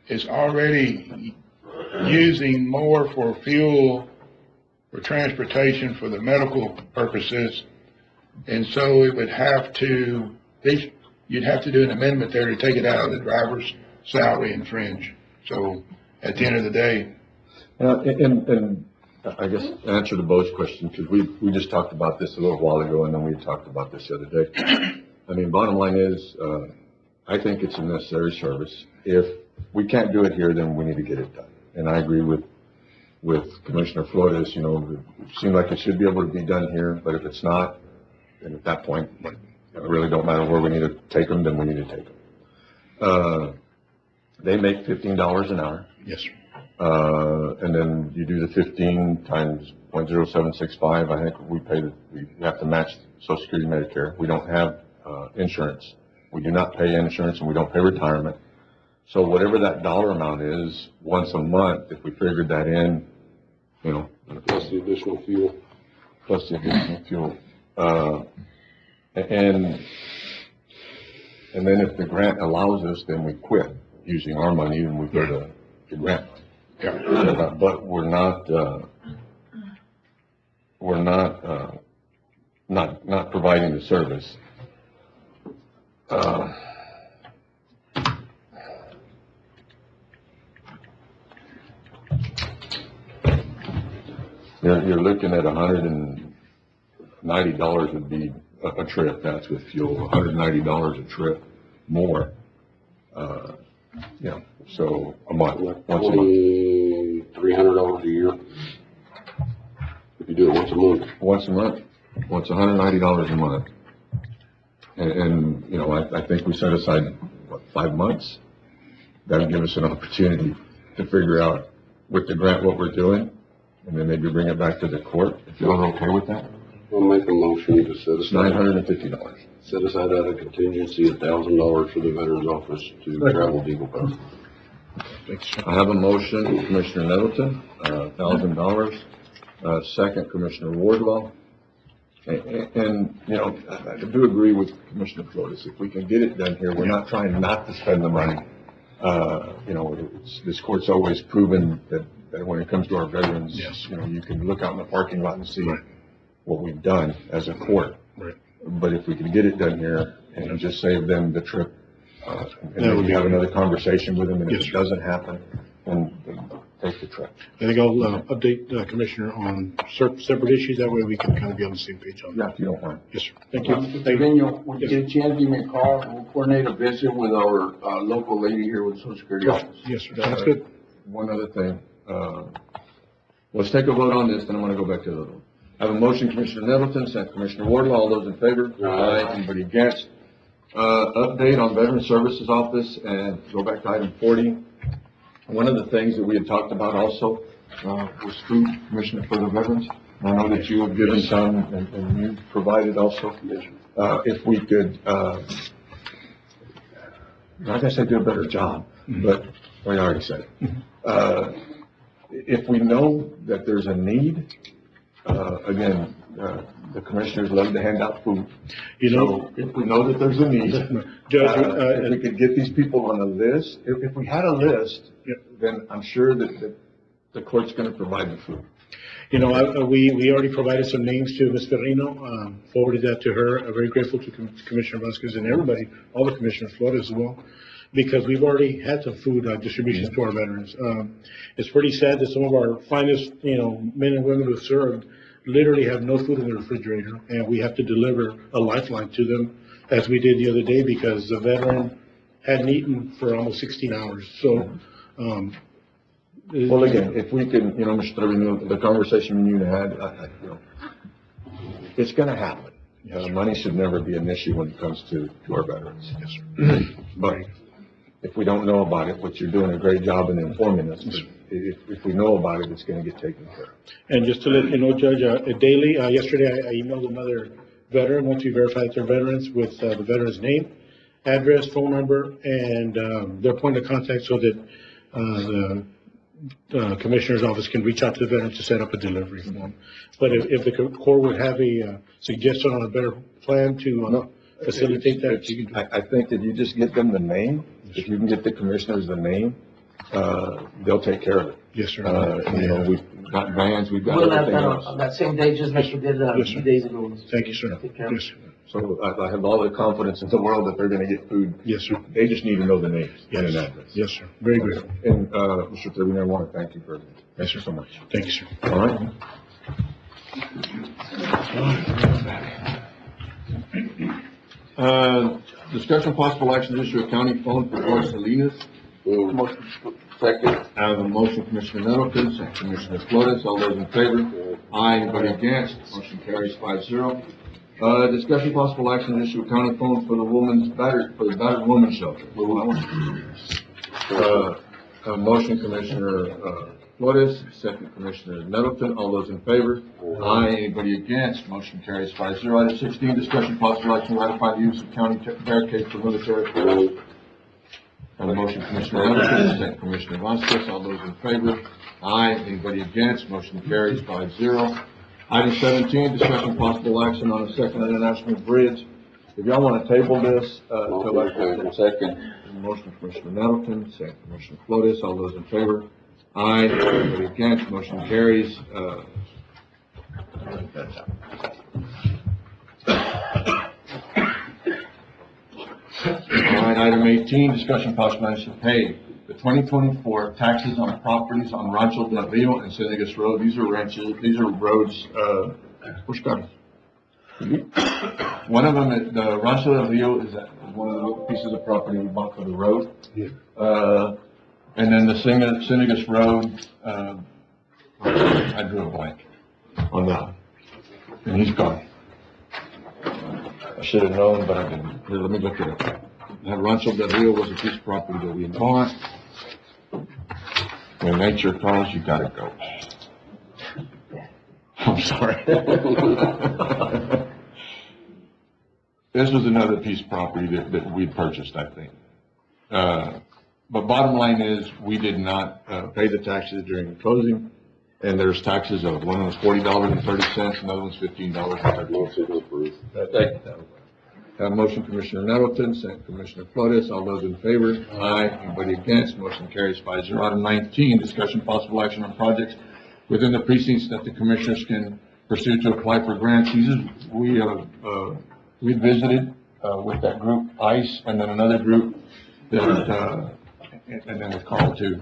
is already using more for fuel, for transportation, for the medical purposes. And so it would have to, you'd have to do an amendment there to take it out of the driver's salary and fringe. So at the end of the day, And I guess answer to Bo's question, because we just talked about this a little while ago, and then we talked about this the other day. I mean, bottom line is, I think it's a necessary service. If we can't do it here, then we need to get it done. And I agree with Commissioner Flores, you know, it seems like it should be able to be done here, but if it's not, then at that point, it really don't matter where we need to take them, then we need to take them. They make $15 an hour. Yes, sir. And then you do the 15 times 0.0765. I think we have to match Social Security, Medicare. We don't have, insurance. We do not pay insurance and we don't pay retirement. So whatever that dollar amount is, once a month, if we figured that in, you know. Plus the additional fuel. Plus the additional fuel. And And then if the grant allows us, then we quit using our money and we go to the grant money. Yeah. But we're not providing the service. You're looking at $190 would be a trip, that's with fuel, $190 a trip more. So a month, once a month. $2,300 a year. If you do it once a month. Once a month, well, it's $190 a month. And I think we set aside, 5 months? That'll give us an opportunity to figure out with the grant what we're doing, and then maybe bring it back to the court, if y'all are okay with that. I'll make a motion to set It's aside. $950. Set aside out of contingency $1,000 for the Veterans Office to travel Eagle Pass. I have a motion, Commissioner Nettleton, $1,000. Second, Commissioner Wardlaw. And, I do agree with Commissioner Flores. If we can get it done here, we're not trying not to spend the money. This court's always proven that when it comes to our veterans, Yes. You can look out in the parking lot and see what we've done as a court. Right. But if we can get it done here and just save them the trip, and That then would we be have good. another conversation with them, and if Yes, it sir. doesn't happen, then take the trip. I think I'll update Commissioner on separate issues, that way we can kind of be on the same page on that. Yeah, if you don't mind. Yes, sir. Thank you. Mr. Thank you. Trevino, when you get a chance, give me a call, we'll coordinate a visit with our, local lady here with the Social Security office. Yes, sir. Sounds good. One other thing, let's take a vote on this, then I'm gonna go back to the other one. I have a motion, Commissioner Nettleton, second Commissioner Wardlaw, all those in favor? Aye. Anybody against? Update on Veteran Services Office, and go back to item 40. One of the things that we had talked about also, was food, Commissioner, for the veterans. I know that you have given some, and you provided also. If we could, not gonna say do a better job, but, well, you already said it. If we know that there's a need, again, the commissioners love to hand out food. So if we know that there's a need, Judge, if we could get these people on a list, if we had a list, then I'm sure that the court's gonna provide the food. We already provided some names to Ms. Ferrino, forwarded that to her. I'm very grateful to Commissioner Vasquez and everybody, all the commissioners, Flores as well, because we've already had some food distributions to our veterans. It's pretty sad that some of our finest, men and women who've served literally have no food in the refrigerator, and we have to deliver a lifeline to them, as we did the other day, because the veteran hadn't eaten for almost 16 hours. So, Well, again, if we can, Mr. Trevino, the conversation you had, it's gonna happen. Money should never be an issue when it comes to our veterans. Yes, sir. But if we don't know about it, which you're doing a great job in informing us, but if we know about it, it's gonna get taken care of. And just to let you know, Judge, daily, yesterday I emailed another veteran, once we verified that they're veterans, with the veteran's name, address, phone number, and their point of contact, so that the commissioner's office can reach out to the veteran to set up a delivery for them. But if the court would have a suggestion on a better plan to facilitate that, you can do it. I think if you just get them the name, if you can get the commissioners the name, they'll take care of it. Yes, sir. We've got vans, we've got We'll have everything that else. on that same day, just like we did a Yes, few sir. days ago. Thank you, sir. Take care of it. Yes, sir. So I have all the confidence in the world that they're gonna get food. Yes, sir. They just need to know the names and an Yes, address. yes, sir. Very good. And, Mr. Trevino, I want to thank you for everything. Thank you so much. Thank you, sir. All right? Discussion possible action to issue a county phone for Flores Salinas. Second. I have a motion, Commissioner Nettleton, second Commissioner Flores, all those in favor? Aye, anybody against? Motion carries 5-0. Discussion possible action to issue a county phone for the battered women's shelter. A motion, Commissioner, Flores, second Commissioner Nettleton, all those in favor? Aye, anybody against? Motion carries 5-0. Item 16, discussion possible action to ratify the use of county barricades for military. On the motion, Commissioner Nettleton, second Commissioner Vasquez, all those in favor? Aye, anybody against? Motion carries 5-0. Item 17, discussion possible action on a second international bridge if y'all wanna table this, till Motion to second. Motion Commissioner Nettleton, second Commissioner Flores, all those in favor? Aye, anybody against, motion carries, that's out. All right, item 18, discussion possible action to pay the 2024 taxes on properties on Rancho Del Rio and Senegas Road. These are roads, where's Scotty? One of them, the Rancho Del Rio is one of the little pieces of property we bought for the road. And then the Senegas Road, I drew a blank on that one. And he's gone. I should have known, but I didn't. Here, let me look it up. That Rancho Del Rio was a piece of property that we had bought. When nature calls, you gotta go. I'm sorry. This was another piece of property that we purchased, I think. But bottom line is, we did not, pay the taxes during the closing. And there's taxes of, one was $40.30, another one's $15.30. Motion to approve. Have a motion, Commissioner Nettleton, second Commissioner Flores, all those in favor? Aye. Anybody against? Motion carries 5-0. Item 19, discussion possible action on projects within the precincts that the commissioners can pursue to apply for grants. We visited, with that group, ICE, and then another group that, and then with Carl too.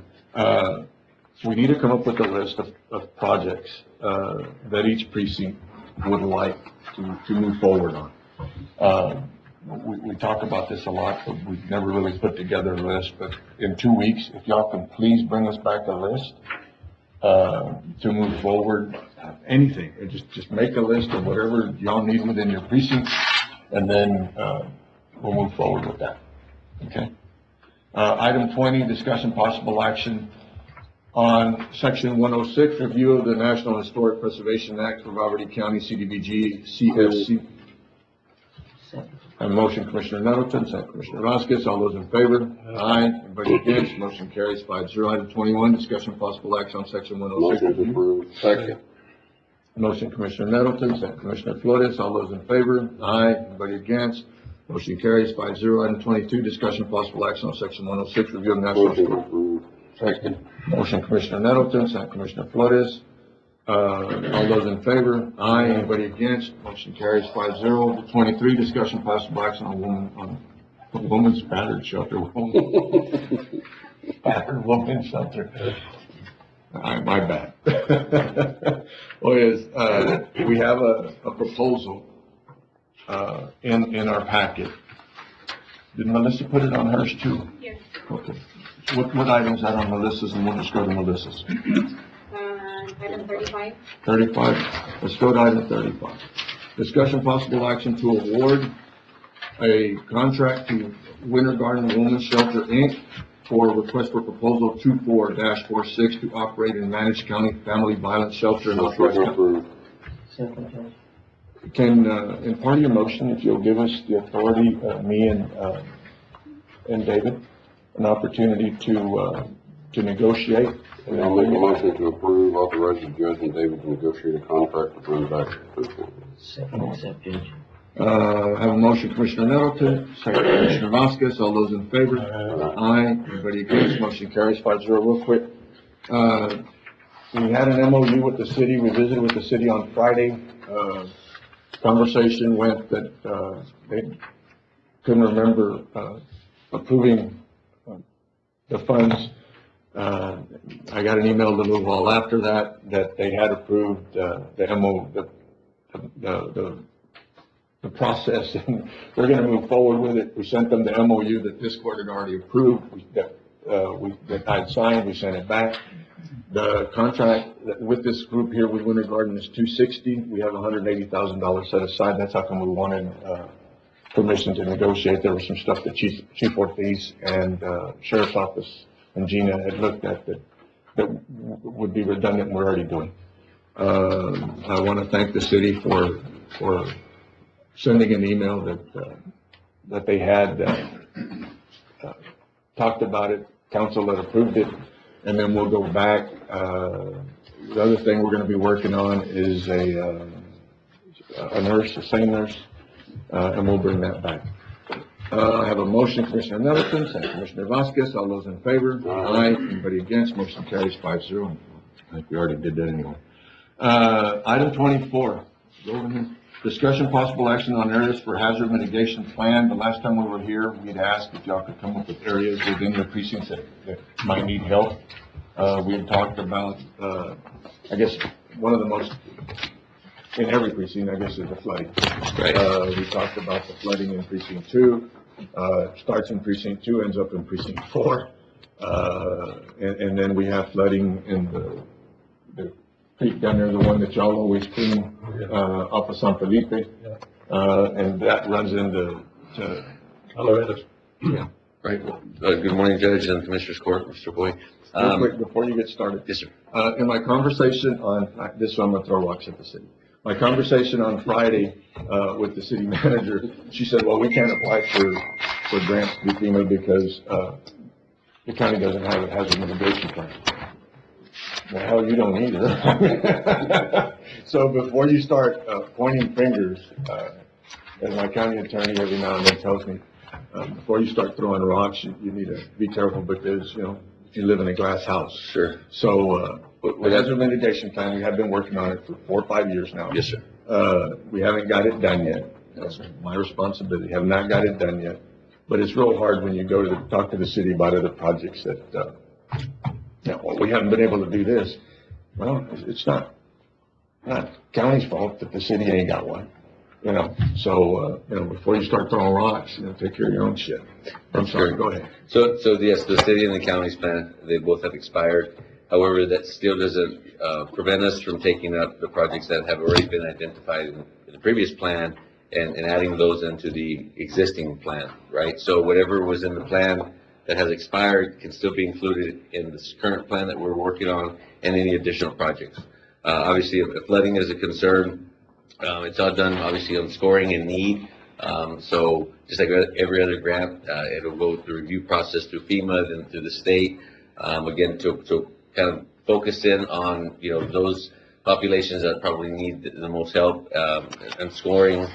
We need to come up with a list of projects, that each precinct would like to move forward on. We talk about this a lot, but we've never really put together a list, but in 2 weeks, if y'all can please bring us back a list, to move forward, anything, or just make a list of whatever y'all need within your precinct, and then, we'll move forward with that, okay? Item 20, discussion possible action on Section 106, review of the National Historic Preservation Act for Valverde County, CDBG, CFC. A motion, Commissioner Nettleton, second Commissioner Vasquez, all those in favor? Aye. Anybody against? Motion carries 5-0. Item 21, discussion possible action on Section 106. Motion to approve. Second. Motion, Commissioner Nettleton, second Commissioner Flores, all those in favor? Aye. Anybody against? Motion carries 5-0. Item 22, discussion possible action on Section 106, review of the National Motion to Historic. approve. Second. Motion, Commissioner Nettleton, second Commissioner Flores. All those in favor? Aye. Anybody against? Motion carries 5-0. 23, discussion possible action on women's battered shelter. Battered women's shelter. My bad. Well, we have a proposal, in our packet. Did Melissa put it on hers too? Yes. Okay. What items are on Melissa's, and we'll just go to Melissa's? Item 35. 35, let's go to item 35. Discussion possible action to award a contract to Winter Garden Women's Shelter, Inc. for request for proposal 24-46 to operate and manage county family violence shelter in Motion Northwest to County. approve. Second, Judge. Can, in part of your motion, if you'll give us the authority, me and David, an opportunity to negotiate. And I'll make a motion to approve, authorize the judge and David to negotiate a contract to bring back to Bridgeport. Second, accept, Judge. I have a motion, Commissioner Nettleton, second Commissioner Vasquez, all those in favor? Aye. Anybody against? Motion carries 5-0. Real quick, we had an MOU with the city, we visited with the city on Friday. Conversation went that, they couldn't remember, approving the funds. I got an email a little while after that they had approved, the process, and they're gonna move forward with it. We sent them the MOU that this court had already approved, that I'd signed, we sent it back. The contract with this group here with Winter Garden is $260. We have $180,000 set aside. That's how come we wanted, permission to negotiate. There was some stuff that Chief Ortiz and, Sheriff's Office and Gina had looked at that would be redundant and we're already doing. I want to thank the city for sending an email that they had, talked about it, council had approved it, and then we'll go back. The other thing we're going to be working on is a nurse, a sane nurse, and we'll bring that back. I have a motion, Commissioner Nettleton, second Commissioner Vasquez, all those in favor? Aye. Anybody against? Motion carries 5-0. I think we already did that anyway. Item 24, go over here. Discussion possible action on areas for hazard mitigation plan. The last time we were here, we'd asked if y'all could come up with areas within your precincts that might need help. We had talked about, I guess, one of the most, in every precinct, I guess, is the flooding. Right. We talked about the flooding in precinct 2, starts in precinct 2, ends up in precinct 4. And then we have flooding in the creek down there, the one that y'all always clean, up of San Felipe. And that runs into, Colorado. yeah. Right. Good morning, Judge and Commissioners Court, Mr. Boyd. Real quick, before you get started. Yes, sir. In my conversation on, this one I'm gonna throw rocks at the city. My conversation on Friday, with the city manager, she said, well, we can't apply for grants through FEMA because, the county doesn't have a hazard mitigation plan. Well, hell, you don't either. So before you start, pointing fingers, as my county attorney every now and then tells me, before you start throwing rocks, you need to be careful because, if you live in a glass house. Sure. So, with hazard mitigation plan, we have been working on it for 4 or 5 years now. Yes, sir. We haven't got it done yet. That's my responsibility. Have not got it done yet. But it's real hard when you go to talk to the city about other projects that, well, we haven't been able to do this. Well, it's not county's fault that the city ain't got one. So, before you start throwing rocks, take care of your own shit. I'm sorry, go ahead. So yes, the city and the county's plan, they both have expired. However, that still doesn't prevent us from taking up the projects that have already been identified in the previous plan and adding those into the existing plan, right? So whatever was in the plan that has expired can still be included in this current plan that we're working on and any additional projects. Obviously, if flooding is a concern, it's all done obviously on scoring and need. So just like every other grant, it'll go through the review process through FEMA, then through the state, again, to kind of focus in on, those populations that probably need the most help, and scoring,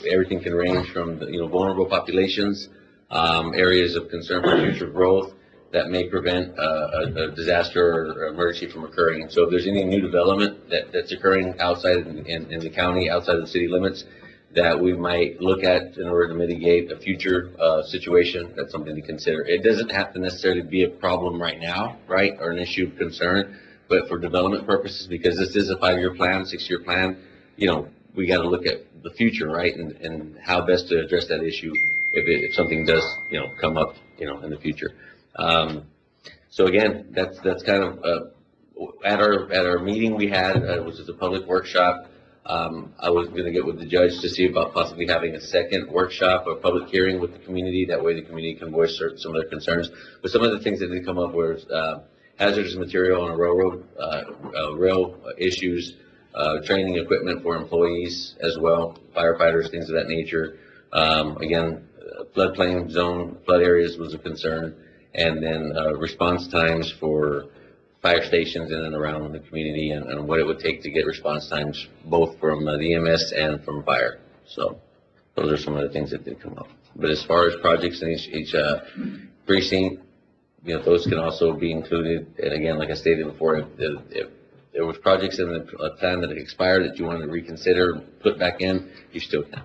everything can range from, vulnerable populations, areas of concern for future growth that may prevent a disaster or emergency from occurring. So if there's any new development that's occurring outside in the county, outside of the city limits, that we might look at in order to mitigate a future situation, that's something to consider. It doesn't have to necessarily be a problem right now, right, or an issue of concern, but for development purposes, because this is a 5-year plan, 6-year plan, we got to look at the future, right, and how best to address that issue if something does, come up, in the future. So again, that's kind of at our meeting we had, which is a public workshop. I was going to get with the judge to see about possibly having a second workshop or public hearing with the community. That way the community can voice some of their concerns. But some of the things that did come up were hazardous material on a railroad, rail issues, training equipment for employees as well, firefighters, things of that nature. Again, floodplain zone, flood areas was a concern. And then response times for fire stations in and around the community and what it would take to get response times both from the EMS and from fire. So those are some of the things that did come up. But as far as projects in each precinct, those can also be included. And again, like I stated before, if there was projects in the plan that had expired that you wanted to reconsider, put back in, you still can.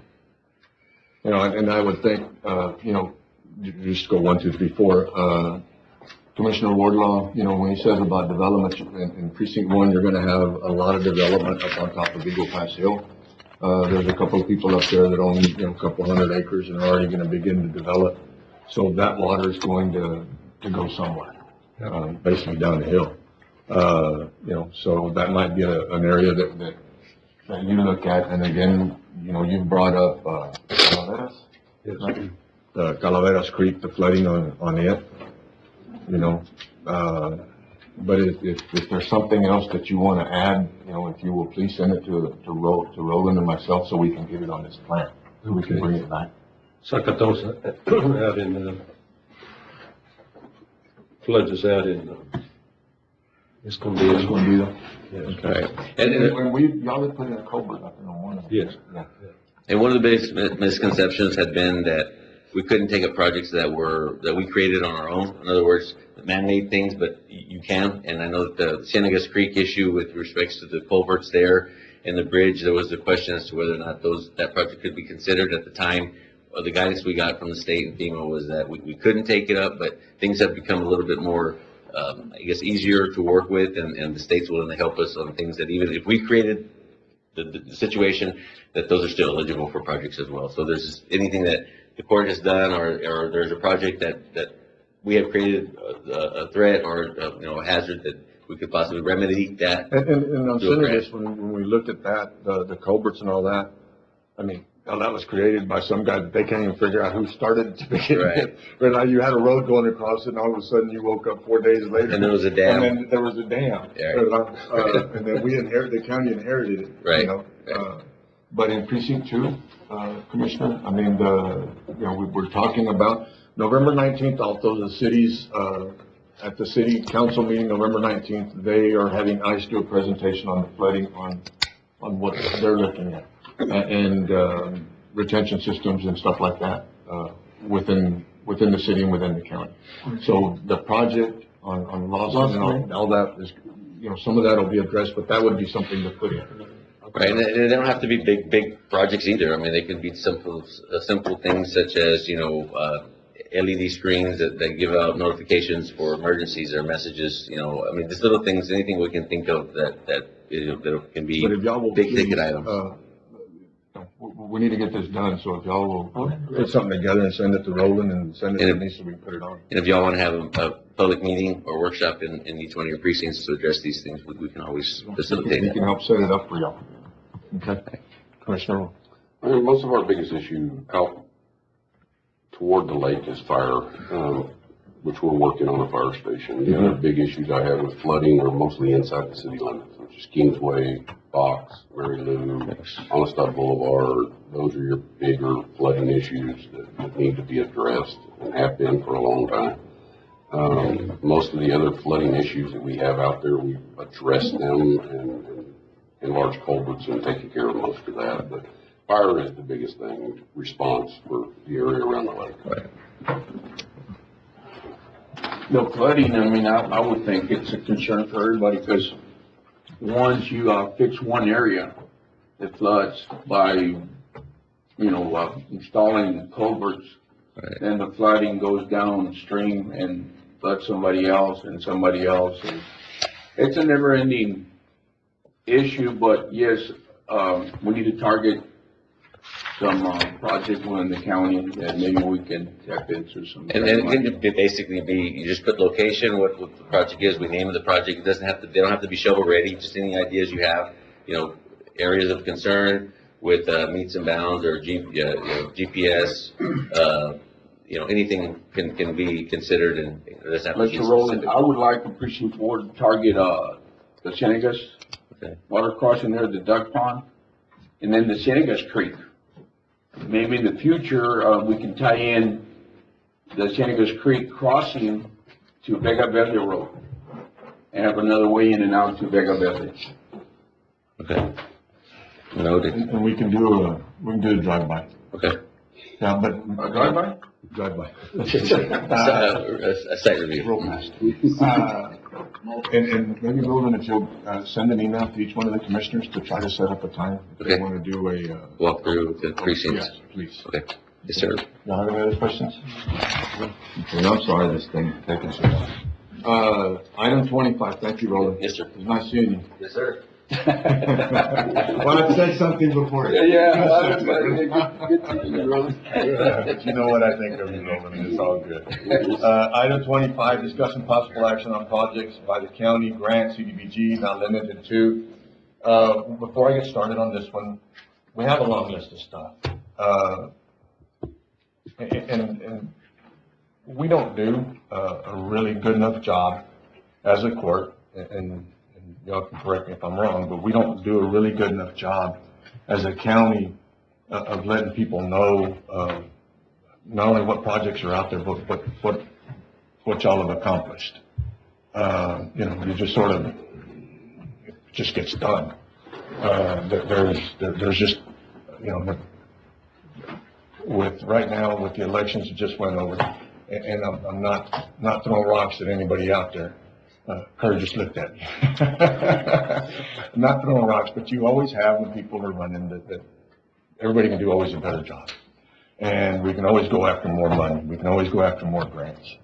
And I would think, just go 1, 2, 3, 4. Commissioner Wardlaw, when he says about development in precinct 1, you're going to have a lot of development up on top of Eagle Pass Hill. There's a couple of people up there that own, a couple hundred acres and are already going to begin to develop. So that water is going to go somewhere, basically down the hill. So that might be an area that you look at. And again, you've brought up, Calaveras? Yes. Right? Calaveras Creek, the flooding on it. But if there's something else that you want to add, if you will please send it to Roland and myself so we can get it on this plan, so we can bring it back. Zacatosa out in, floods is out in, Escondido. Yes. Okay. And y'all had put in a culvert up in the morning. Yes. Yeah. And one of the biggest misconceptions had been that we couldn't take up projects that we created on our own. In other words, man-made things, but you can. And I know that the Cienegas Creek issue with respects to the culverts there and the bridge, there was a question as to whether or not that project could be considered at the time. The guidance we got from the state and FEMA was that we couldn't take it up, but things have become a little bit more, I guess, easier to work with, and the state's willing to help us on things that even if we created the situation, that those are still eligible for projects as well. So there's anything that the court has done, or there's a project that we have created a threat or a hazard that we could possibly remedy that. And on Cienegas, when we looked at that, the culverts and all that, I mean, now that was created by some guy that they can't even figure out who started to begin with. But now you had a road going across it, and all of a sudden you woke up 4 days later. And there was a dam. And then there was a dam. And then the county inherited it. Right. You know? But in precinct 2, Commissioner, I mean, we're talking about November 19th, although the cities, at the city council meeting, November 19th, they are having ICE do a presentation on the flooding on what they're looking at. And retention systems and stuff like that within the city and within the county. So the project on Lawson and all that is, some of that will be addressed, but that would be something to put in. Right, and they don't have to be big projects either. I mean, they could be simple things such as LED screens that give out notifications for emergencies or messages. I mean, just little things, anything we can think of that can be big ticket items. We need to get this done, so if y'all will put something together and send it to Roland and send it to me so we can put it on. And if y'all want to have a public meeting or workshop in each one of your precincts to address these things, we can always facilitate We that. can help set it up for y'all. Okay. Commissioner? I mean, most of our biggest issue out toward the lake is fire, which we're working on a fire station. The other big issues I have with flooding are mostly inside the city limits, which is Kingsway, Fox, Mary Lou, Amistad Boulevard. Those are your bigger flooding issues that need to be addressed and have been for a long time. Most of the other flooding issues that we have out there, we've addressed them and enlarged culverts and taken care of most of that. But fire is the biggest thing, response for the area around the lake. The flooding, I mean, I would think it's a concern for everybody, because once you fix one area that floods by, installing culverts, then the flooding goes downstream and floods somebody else and somebody else. And it's a never-ending issue, but yes, we need to target some projects within the county that maybe we can tap into some. And then it can basically be, you just put location, what the project is, we name the project. It doesn't have to, they don't have to be shovel ready, just any ideas you have, areas of concern with meets and bounds or GPS, anything can be considered, and it doesn't have to be Mr. Rowland, specific. I would like to precinct 4 to target the Cienegas water crossing there, the duck pond, and then the Cienegas Creek. Maybe in the future, we can tie in the Cienegas Creek crossing to Vega Verde Road and have another way in and out to Vega Verde. Okay. Noted. And we can do a drive-by. Okay. Yeah, but. A drive-by? Drive-by. A site review. Real fast. And maybe, Roland, if you'll send an email to each one of the commissioners to try to set up a time. If they want to do a. Walk through the precincts. Yes, please. Okay. Yes, sir. Y'all have any other questions? Okay, I'm sorry this thing taking so long. Item 25, thank you, Roland. Yes, sir. It's nice seeing you. Yes, sir. Well, I said something before. Good to you, Roland. But you know what I think of you, Roland, it's all good. Item 25, discussion possible action on projects by the county, grant, CDBG, not limited to. Before I get started on this one, we have a long list of stuff. And we don't do a really good enough job as a court, and y'all can correct me if I'm wrong, but we don't do a really good enough job as a county of letting people know not only what projects are out there, but what y'all have accomplished. You just sort of, it just gets done. There's just, right now, with the elections that just went over, and I'm not throwing rocks at anybody out there. Kurt just looked at me. I'm not throwing rocks, but you always have when people are running that everybody can do always a better job. And we can always go after more money. We can always go after more grants.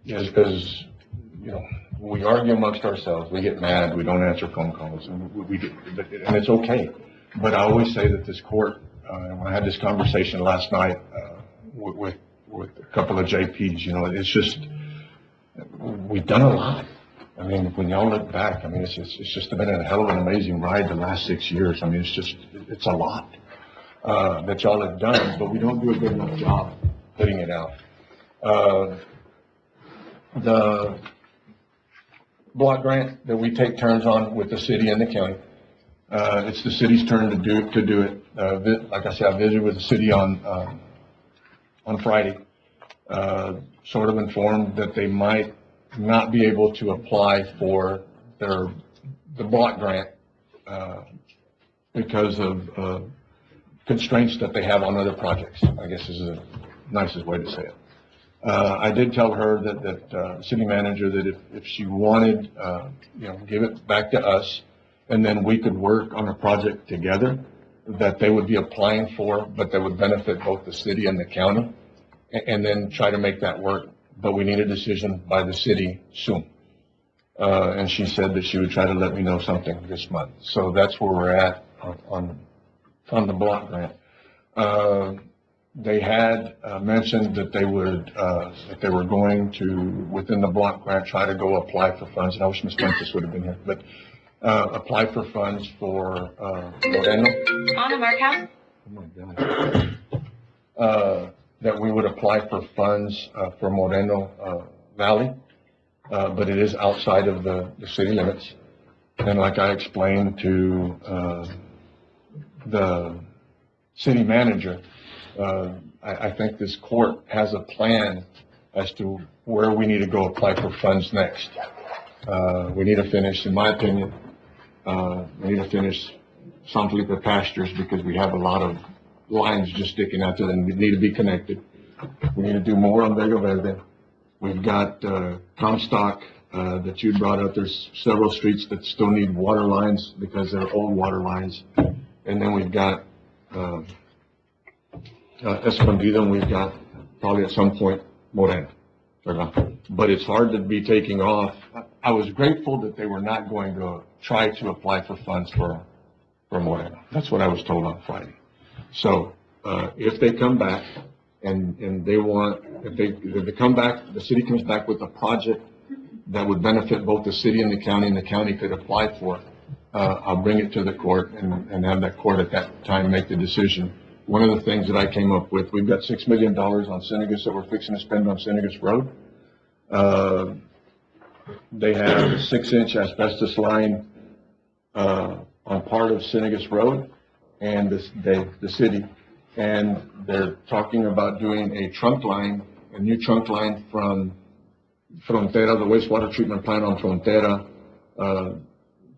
Because, you know, we argue amongst ourselves. We get mad. We don't answer phone calls. And and it's okay. But I always say that this court, when I had this conversation last night with a couple of JPs, you know, it's just, we've done a lot. I mean, when y'all look back, I mean, it's just been a hell of an amazing ride the last 6 years. I mean, it's a lot that y'all have done, but we don't do a good enough job putting it out. The block grant that we take turns on with the city and the county, it's the city's turn to do it. Like I said, I visited with the city on Friday, sort of informed that they might not be able to apply for the block grant because of constraints that they have on other projects, I guess is the nicest way to say it. I did tell her that city manager, that if she wanted, you know, give it back to us, and then we could work on a project together that they would be applying for, but that would benefit both the city and the county, and then try to make that work. But we need a decision by the city soon. And she said that she would try to let me know something this month. So that's where we're at on the block grant. They had mentioned that they would, that they were going to, within the block grant, try to go apply for funds. And I wish Ms. Fuentes would have been here, but apply for funds for Moreno. On a Markhouse? Oh my God. That we would apply for funds for Moreno Valley, but it is outside of the city limits. And like I explained to the city manager, I think this court has a plan as to where we need to go apply for funds next. We need to finish, in my opinion, we need to finish San Felipe Pastures, because we have a lot of lines just sticking out there and need to be connected. We need to do more on Vega Verde. We've got Comstock that you brought up. There's several streets that still need water lines because they're old water lines. And then we've got Escondido, and we've got probably at some point Moreno. But it's hard to be taking off. I was grateful that they were not going to try to apply for funds for Moreno. That's what I was told on Friday. So if they come back and they want, if they come back, the city comes back with a project that would benefit both the city and the county could apply for, I'll bring it to the court and have that court at that time make the decision. One of the things that I came up with, we've got $6 million on Senegas that we're fixing to spend on Senegas Road. They have a 6-inch asbestos line on part of Senegas Road and the city. And they're talking about doing a trunk line, a new trunk line from Frontera, the wastewater treatment plant on Frontera,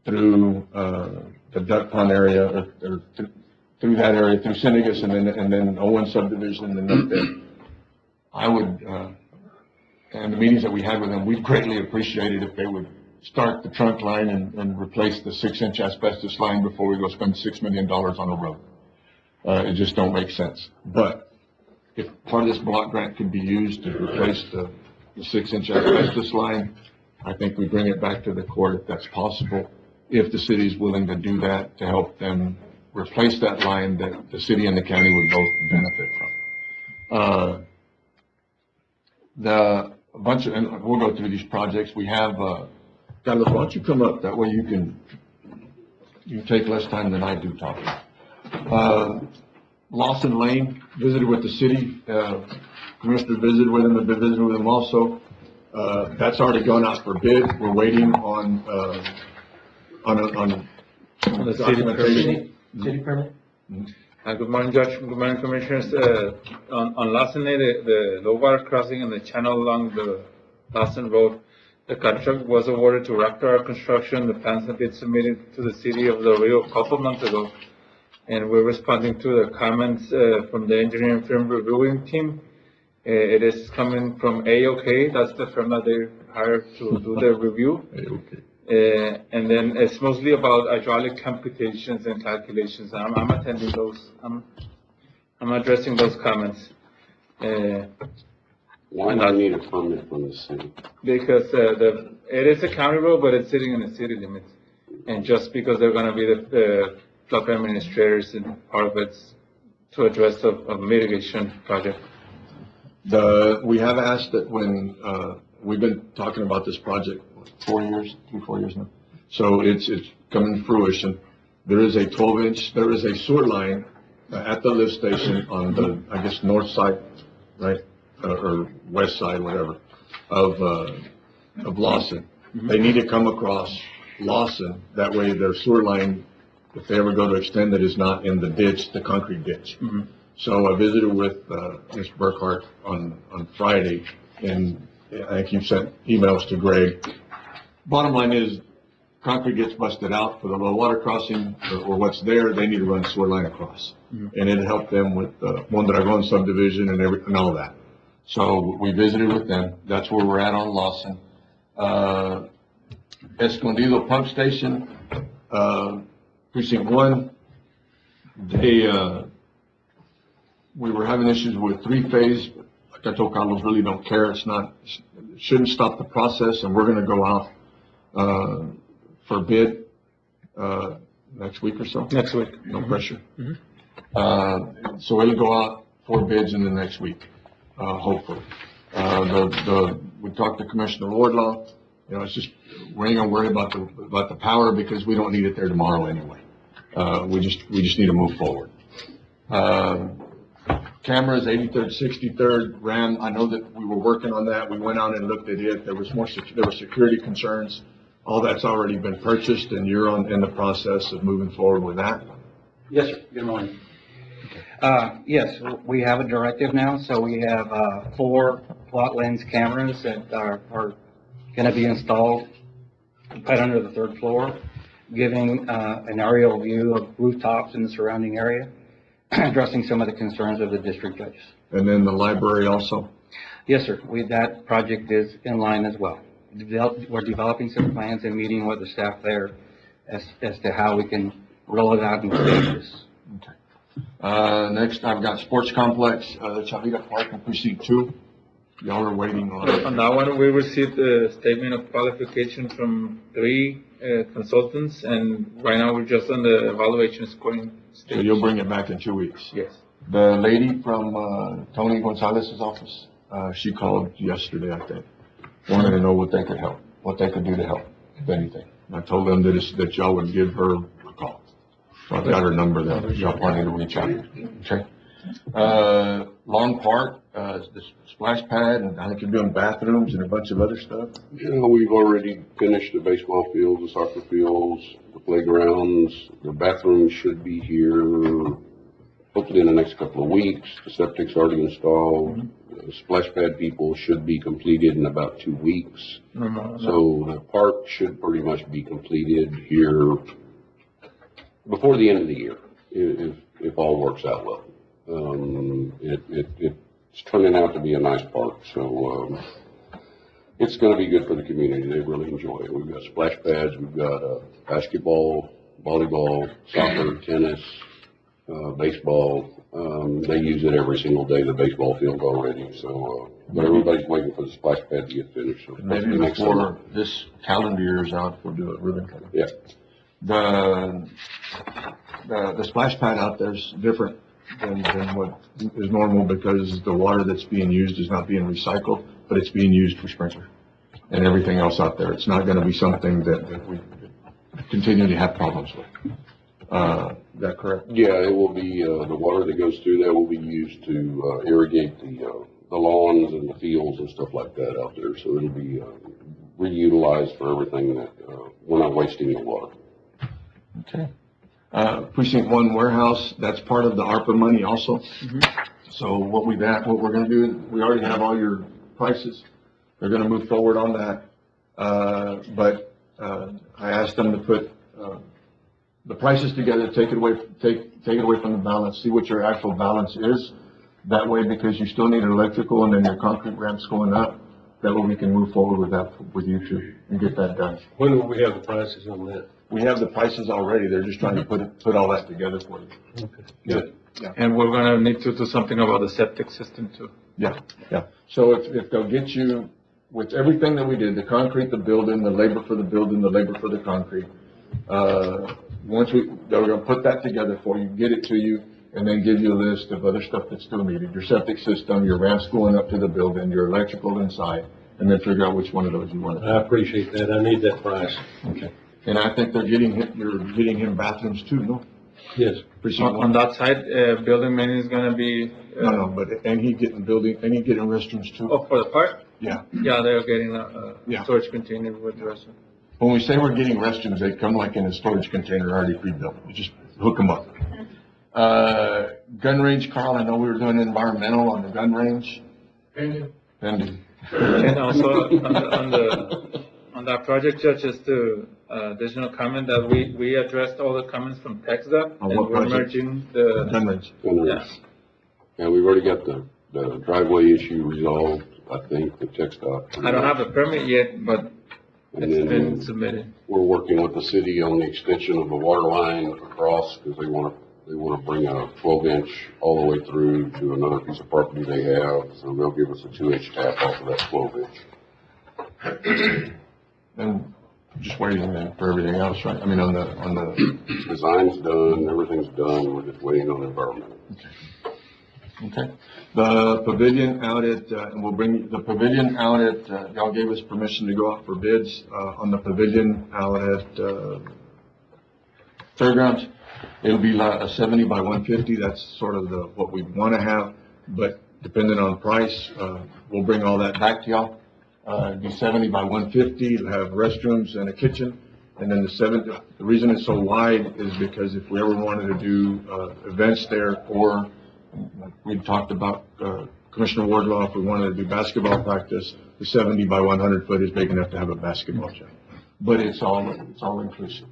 through the duck pond area, or through that area, through Senegas, and then Owen subdivision, and up there. I would, and the meetings that we had with them, we'd greatly appreciate it if they would start the trunk line and replace the 6-inch asbestos line before we go spend $6 million on a road. It just don't make sense. But if part of this block grant could be used to replace the 6-inch asbestos line, I think we bring it back to the court if that's possible. If the city is willing to do that, to help them replace that line that the city and the county would both benefit from. A bunch of, and we'll go through these projects. We have, Carlos, why don't you come up? That way you take less time than I do talking. Lawson Lane, visited with the city. Commissioner visited with him, I've been visiting with him also. That's already gone out for bid. We're waiting on the documentation. City permit? Good morning, Judge. Good morning, Commissioners. On Lawson Lane, the low water crossing and the channel along the Lawson Road, the contract was awarded to Raptor Construction. The plans have been submitted to the city of Del Rio a couple months ago. and we're responding to the comments from the engineering firm reviewing team. It is coming from AOK, that's the firm that they hired to do the review. And then it's mostly about hydraulic computations and calculations. I'm attending those, I'm addressing those comments. Why not need a permit from the city? Because it is a county road, but it's sitting in the city limits. And just because they're gonna be the flood administrators and part of it's to address a mitigation project. We have asked that when, we've been talking about this project, 4 years now. So it's coming to fruition. There is a 12-inch, there is a sewer line at the lift station on the, I guess, north side, right? Or west side, whatever, of Lawson. They need to come across Lawson. That way their sewer line, if they ever go to extend it, is not in the ditch, the concrete ditch. So I visited with Ms. Burkhart on Friday, and I think you sent emails to Greg. Bottom line is, concrete gets busted out for the low water crossing, or what's there, they need to run sewer line across. And it helped them with Mondragon subdivision and all that. So we visited with them. That's where we're at on Lawson. Escondido Pump Station, Precinct 1, we were having issues with three-phase. Like I told Carlos, really don't care. It shouldn't stop the process, and we're gonna go out, for bid, next week or so. Next week. No pressure. So it'll go out for bids in the next week, hopefully. We talked to Commissioner Wardlaw. You know, it's just, we ain't gonna worry about the power because we don't need it there tomorrow anyway. We just need to move forward. Cameras, 83rd, 63rd, RAM, I know that we were working on that. We went out and looked at it. There were security concerns. All that's already been purchased, and you're in the process of moving forward with that? Yes, sir. Good morning. Yes, we have a directive now, so we have 4 plot lens cameras that are going to be installed right under the 3rd floor, giving an aerial view of rooftops in the surrounding area, addressing some of the concerns of the district judges. And then the library also? Yes, sir. That project is in line as well. We're developing some plans and meeting with the staff there as to how we can roll it out in stages. Okay. Next, I've got Sports Complex, the Chavita Park in Precinct 2. Y'all are waiting on it. On that one, we received a statement of qualification from 3 consultants, and right now we're just on the evaluation scoring stage. So you'll bring it back in 2 weeks? Yes. The lady from Tony Gonzalez's office, she called yesterday, I think. Wanted to know what they could do to help, if anything. I told them that y'all would give her a call. So I've got her number there. Y'all planning to reach out. Okay. Long Park, the splash pad, and I think you're doing bathrooms and a bunch of other stuff. Yeah, we've already finished the baseball fields, the soccer fields, the playgrounds. The bathrooms should be here hopefully in the next couple of weeks. The septic's already installed. The splash pad people should be completed in about 2 weeks. So the park should pretty much be completed here before the end of the year, if all works out well. It's turning out to be a nice park, so it's going to be good for the community. They really enjoy it. We've got splash pads, we've got basketball, volleyball, soccer, tennis, baseball. They use it every single day, the baseball field already. So, but everybody's waiting for the splash pad to get finished. So maybe before this calendar year is out, we'll do a ribbon cutting. Yeah. The splash pad out there is different than what is normal because the water that's being used is not being recycled, but it's being used for sprinkler and everything else out there. It's not going to be something that we continue to have problems with. Is that correct? Yeah, it will be, the water that goes through there will be used to irrigate the lawns and the fields and stuff like that out there. So it'll be reutilized for everything that, we're not wasting the water. Okay. Precinct 1 warehouse, that's part of the ARPA money also. So what we're going to do, we already have all your prices. They're going to move forward on that. But I asked them to put the prices together, take take it away from the balance, see what your actual balance is. That way, because you still need electrical and then your concrete ramps going up, that way we can move forward with that, with you two, and get that done. When will we have the prices on that? We have the prices already, they're just trying to put all that together for you. Okay. Good. And we're gonna need to do something about the septic system too. Yeah. So if they'll get you, with everything that we did, the concrete, the building, the labor for the building, the labor for the concrete, they're gonna put that together for you, get it to you, and then give you a list of other stuff that's still needed. Your septic system, your ramps going up to the building, your electrical inside, and then figure out which one of those you want. I appreciate that. I need that price. Okay. And I think you're getting him bathrooms too, no? Yes. On that side, building maintenance is gonna be. No, and he getting restrooms too? Oh, for the park? Yeah. Yeah, they're getting a storage container with the restroom. When we say we're getting restrooms, they come like in a storage container already pre-built. You just hook them up. Gun range, Carl, I know we were doing environmental on the gun range. Pending. And also on that project, Judge, just to additional comment that we addressed all the comments from TxDOT. On and what we're project? merging the. Gun range. Yes. And we've already got the driveway issue resolved, I think, with TxDOT. I don't have a permit yet, but And it's then been submitted. We're working with the city on the extension of the water line across, because they want to bring a 12-inch all the way through to another piece of property they have, so they'll give us a 2-inch tap off of that 12-inch. And just waiting then for everything else, right? I mean, on the. Design's done, everything's done, we're just waiting on environmental. Okay. The pavilion out at, and we'll bring the pavilion out at, y'all gave us permission to go out for bids, on the pavilion out at, Fairgrounds. It'll be like a 70 by 150. That's sort of what we want to have, but depending on price, we'll bring all that back to y'all. It'll be 70 by 150. It'll have restrooms and a kitchen. And then the reason it's so wide is because if we ever wanted to do, events there, or we talked about, Commissioner Wardlaw, if we wanted to do basketball practice, the 70 by 100 foot is big enough to have a basketball gym. But it's all inclusive.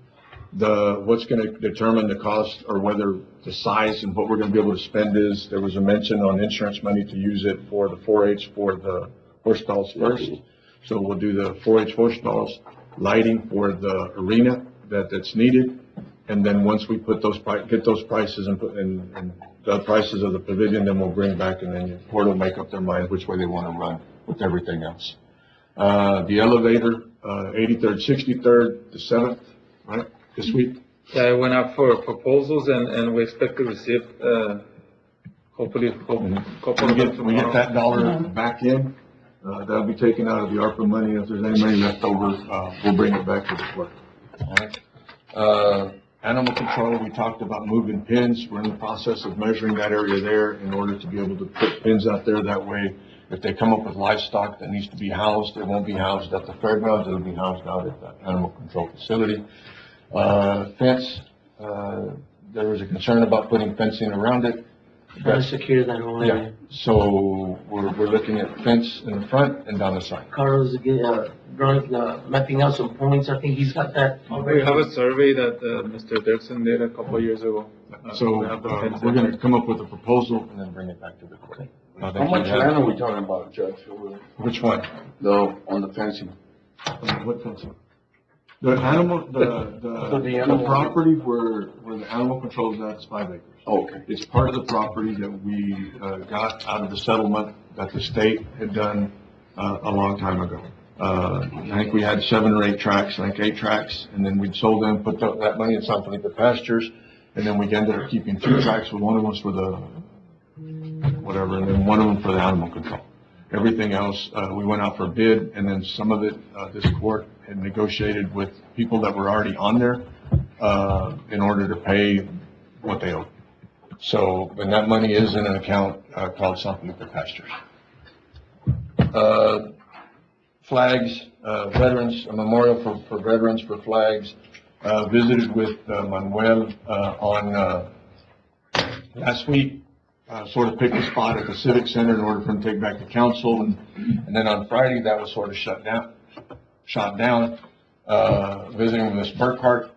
What's going to determine the cost, or whether the size and what we're going to be able to spend is, there was a mention on insurance money to use it for the 4-H for the horse stalls first. So we'll do the 4-H horse stalls, lighting for the arena that's needed. And then once we put get those prices and put in the prices of the pavilion, then we'll bring back, and then the court will make up their mind which way they want to run with everything else. The elevator, 83rd, 63rd, the 7th, right? This week? Yeah, I went out for proposals and we expect to receive, hopefully, a couple of them We get tomorrow. that dollar back in, that'll be taken out of the ARPA money. If there's any money left over, we'll bring it back to the court. All right. Animal control, we talked about moving pins. We're in the process of measuring that area there in order to be able to put pins out there. That way, if they come up with livestock that needs to be housed, it won't be housed at the fairgrounds, it'll be housed out at the animal control facility. Fence, there was a concern about putting fencing around it. Trying to secure that whole Yeah, area. so we're looking at fence in the front and down the side. Carlos, drawing, mapping out some points. I think he's got that We already. have a survey that, Mr. Dirksen did a couple of years ago. So, We have the fence we're there. gonna come up with a proposal and then bring it back to the court. How much land are we talking about, Judge? Which one? On the fencing? What fencing? The animal, the property where the animal control is at is 5 acres. Okay. It's part of the property that we, got out of the settlement that the state had done, a long time ago. I think we had 7 or 8 tracks, I think 8 tracks, and then we'd sold them, put that money in San Felipe Pastures, and then we ended up keeping 2 tracks, one of them was for the, whatever, and then one of them for the animal control. Everything else, we went out for bid, and then some of it, this court had negotiated with people that were already on there, in order to pay what they owed. So, and that money is in an account, called San Felipe Pastures. Flags, veterans, a memorial for veterans for flags, visited with, Manuel, on, last week. Sort of picked a spot at the Civic Center in order for him to take back to council, and then on Friday, that was sort of shot down, visiting with Ms. Burkhart.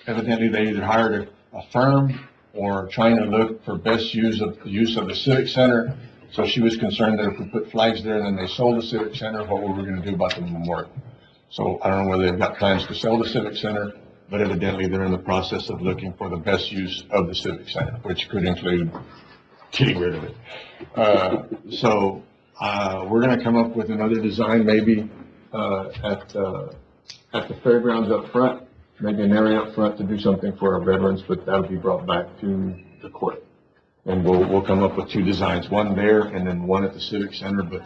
Evidently, they either hired a firm, or trying to look for best use of the civic center. So she was concerned that if we put flags there and then they sold the civic center, what were we gonna do about the memorial? So I don't know whether they've got plans to sell the civic center, but evidently they're in the process of looking for the best use of the civic center, which could include getting rid of it. We're gonna come up with another design, maybe, at the fairgrounds up front, maybe an area up front to do something for our veterans, but that'll be brought back to the court. And we'll come up with two designs, one there and then one at the civic center, but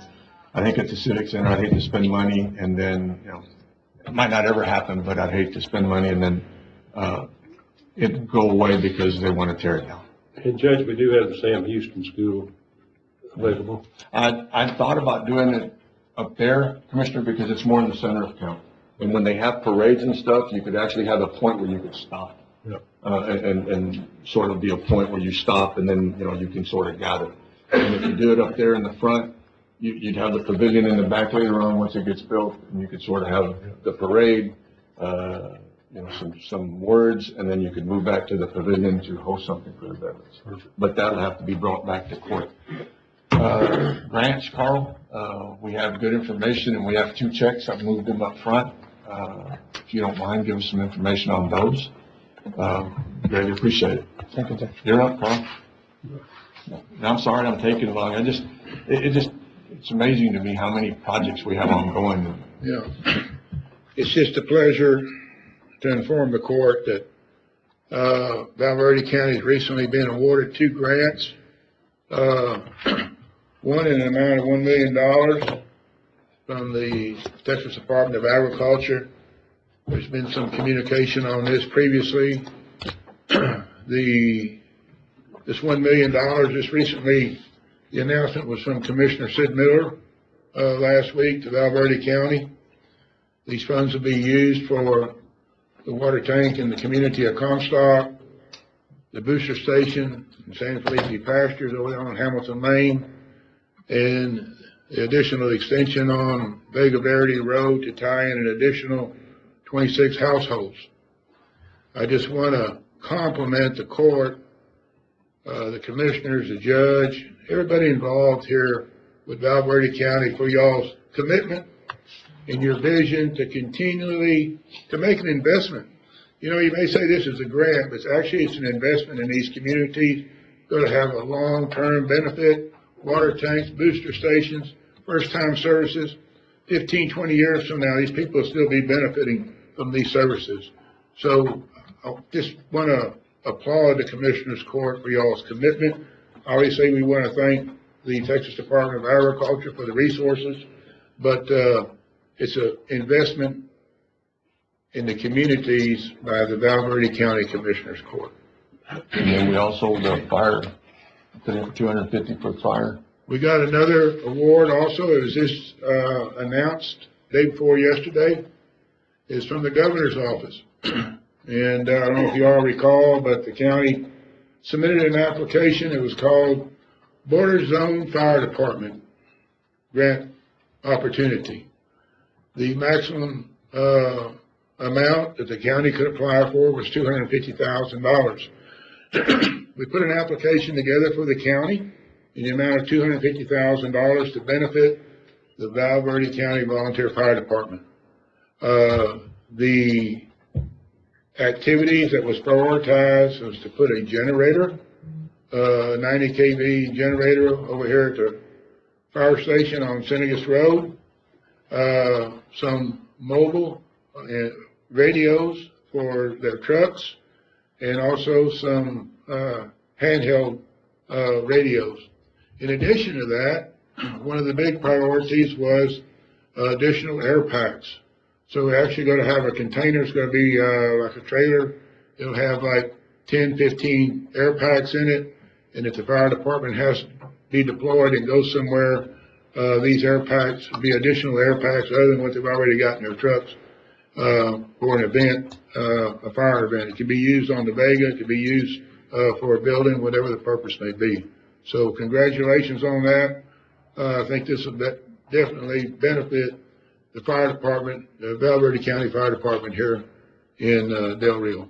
I think at the civic center, I'd hate to spend money and then, it might not ever happen, but I'd hate to spend money and then, it go away because they want to tear it down. And Judge, we do have the Sam Houston School available. I thought about doing it up there, Commissioner, because it's more in the center of town. And when they have parades and stuff, you could actually have a point where you could stop. Yep. And sort of be a point where you stop and then, you can sort of gather. And if you do it up there in the front, you'd have the pavilion in the back later on once it gets built, and you could sort of have the parade, some words, and then you could move back to the pavilion to host something for the veterans. But that'll have to be brought back to court. Grants, Carl, we have good information and we have 2 checks. I've moved them up front. If you don't mind, give us some information on those. Greatly appreciate it. Thank you, Judge. You're up, Carl. No, I'm sorry I'm taking long. It's amazing to me how many projects we have ongoing. Yeah. It's just a pleasure to inform the court that Val Verde County has recently been awarded 2 grants. One in an amount of $1 million from the Texas Department of Agriculture. There's been some communication on this previously. This $1 million, just recently, the announcement was from Commissioner Sid Miller last week to Val Verde County. These funds will be used for the water tank in the community of Comstock, the booster station in San Felipe Pastures over on Hamilton Lane, and the additional extension on Vega Verde Road to tie in an additional 26 households. I just want to compliment the court, the commissioners, the judge, everybody involved here with Val Verde County for y'all's commitment and your vision to continually to make an investment. You may say this is a grant, but it's an investment in these communities. Going to have a long-term benefit. Water tanks, booster stations, first-time services. 15, 20 years from now, these people will still be benefiting from these services. So I just want to applaud the Commissioners Court for y'all's commitment. Obviously, we want to thank the Texas Department of Agriculture for the resources, but it's an investment in the communities by the Val Verde County Commissioners Court. And then we also, the fire, 250 for fire. We got another award also. It was just announced day before yesterday. It's from the governor's office. And I don't know if you all recall, but the county submitted an application. It was called Border Zone Fire Department Grant Opportunity. The maximum amount that the county could apply for was $250,000. We put an application together for the county in the amount of $250,000 to benefit the Val Verde County Volunteer Fire Department. The activities that was prioritized was to put a generator, 90 kV generator over here at the fire station on Senegas Road, some mobile radios for their trucks, and also some handheld radios. In addition to that, one of the big priorities was additional air packs. So we're actually going to have a container. It's going to be like a trailer. It'll have like 10, 15 air packs in it. And if the fire department has to be deployed and go somewhere, these air packs will be additional air packs other than what they've already got in their trucks for an event, a fire event. It can be used on the Vega. It can be used for a building, whatever the purpose may be. So congratulations on that. I think this will definitely benefit the fire department, the Val Verde County Fire Department here in Del Rio.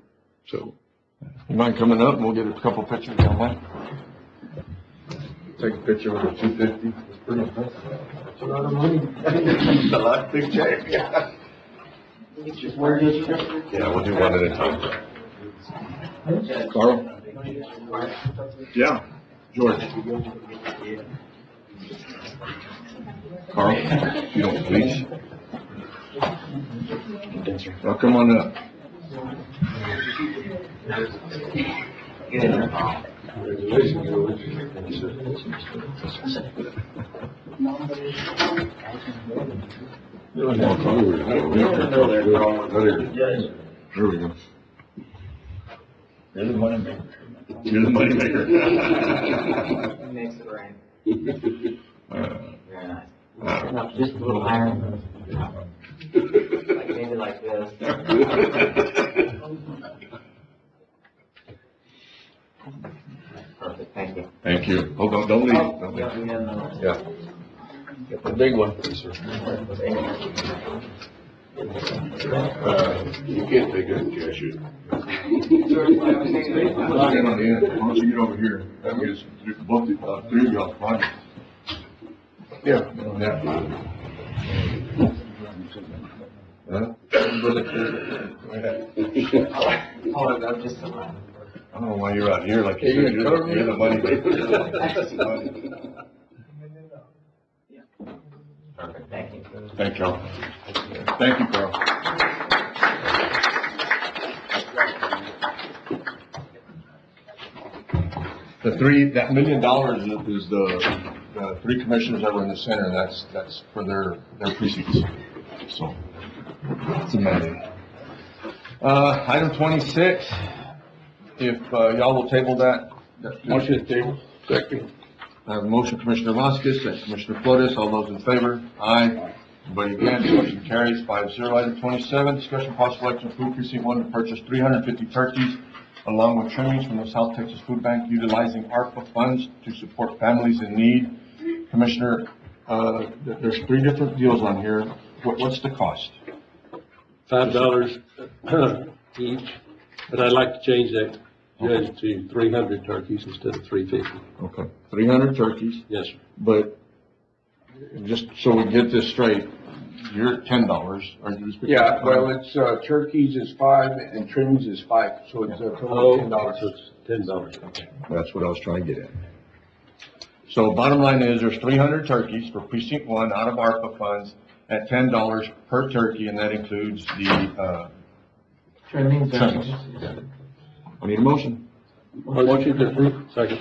So You mind coming up and we'll get a couple pictures on that? Take a picture with the 250. It's pretty impressive. That's a lot of money. A lot, big check, yeah. Yeah, we'll do one at a time. Carl? Yeah, George. Carl, you don't please. Well, come on up. There we go. You're the money maker. You're the money maker. Makes it rain. Very nice. Just a little higher. Like maybe like this. Perfect, thank you. Thank you. Hold on, don't leave. Don't leave. Yeah. Get the big one. You can't take it and cash it. Why don't you get over here? That gives both, three of y'all project. Yeah. Yeah. Huh? I don't know why you're out here like you said, you're the money maker. Perfect, thank you. Thank you. Thank you, Carl. That $1 million is the three commissioners that were in the center, and that's for their precincts. So, it's amazing. Item 26, if y'all will table that. Motion to table. Second. I have a motion, Commissioner Vasquez, second Commissioner Flores. All those in favor? Aye. Anybody against? Motion carries 5-0. Item 27, discussion possible action approve precinct 1 to purchase 350 turkeys along with trimmings from the South Texas Food Bank utilizing ARPA funds to support families in need. Commissioner, there's 3 different deals on here. What's the cost? $5 each, but I'd like to change that, Judge, to 300 turkeys instead of 350. Okay, 300 turkeys. Yes, sir. But just so we get this straight, you're at $10. Are you? Yeah, well, it's, turkeys is 5 and trimmings is 5, so it's a total of $10. So it's $10. Okay. That's what I was trying to get at. So bottom line is there's 300 turkeys for precinct 1 out of ARPA funds at $10 per turkey, and that includes the, Trimmings. trimmings. I need a motion. Motion to approve. Second.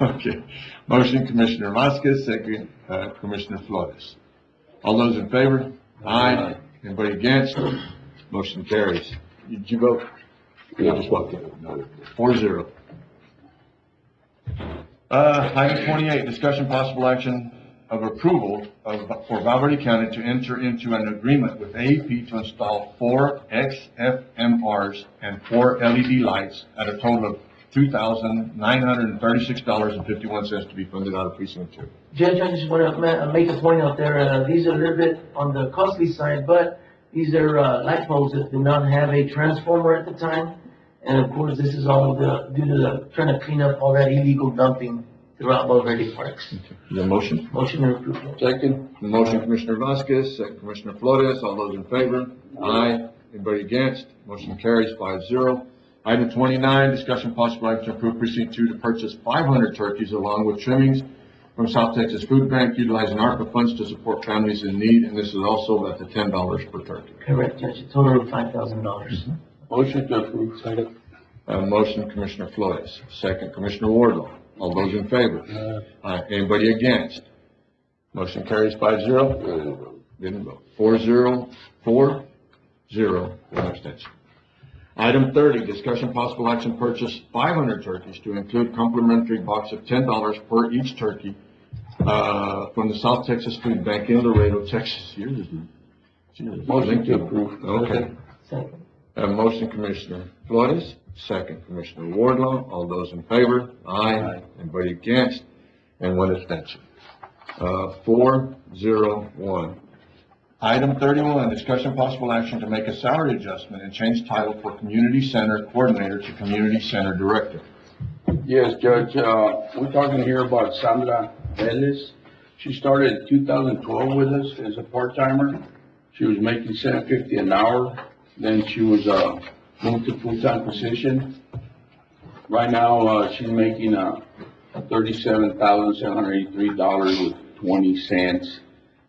Okay. Motion, Commissioner Vasquez, second, Commissioner Flores. All those in favor? Aye. Anybody against? Motion carries. Did you vote? Yeah, just vote. 4-0. Item 28, discussion possible action of approval for Valverde County to enter into an agreement with AEP to install 4 XFMRs and 4 LED lights at a total of $2,936.51 to be funded out of precinct 2. Judge, I just want to make a point out there. These are a little bit on the costly side, but these are light poles that do not have a transformer at the time. And of course, this is all due to trying to clean up all that illegal dumping throughout Valverde Parks. Your motion? Motion to approve. Second. Motion, Commissioner Vasquez, second, Commissioner Flores. All those in favor? Aye. Anybody against? Motion carries 5-0. Item 29, discussion possible action to approve precinct 2 to purchase 500 turkeys along with trimmings from South Texas Food Bank utilizing ARPA funds to support families in need, and this is also at the $10 per turkey. Correct, Judge. A total of $5,000. Motion to approve. Second. Motion, Commissioner Flores. Second, Commissioner Wardlaw. All those in favor? Anybody against? Motion carries 5-0. Didn't vote. 4-0, 4-0, one abstention. Item 30, discussion possible action purchase 500 turkeys to include complimentary box of $10 per each turkey from the South Texas Food Bank in Laredo, Texas. Motion to approve. Okay. Second. Motion, Commissioner Flores. Second, Commissioner Wardlaw. All those in favor? Aye. Anybody against? And one abstention. 4-0-1. Item 31, discussion possible action to make a salary adjustment and change title for Community Center Coordinator to Community Center Director. Yes, Judge, we're talking here about Sandra Vélez. She started in 2012 with us as a part-timer. She was making $7.50 an hour. Then she was, moved to full-time position. Right now, she's making, $37,783.20.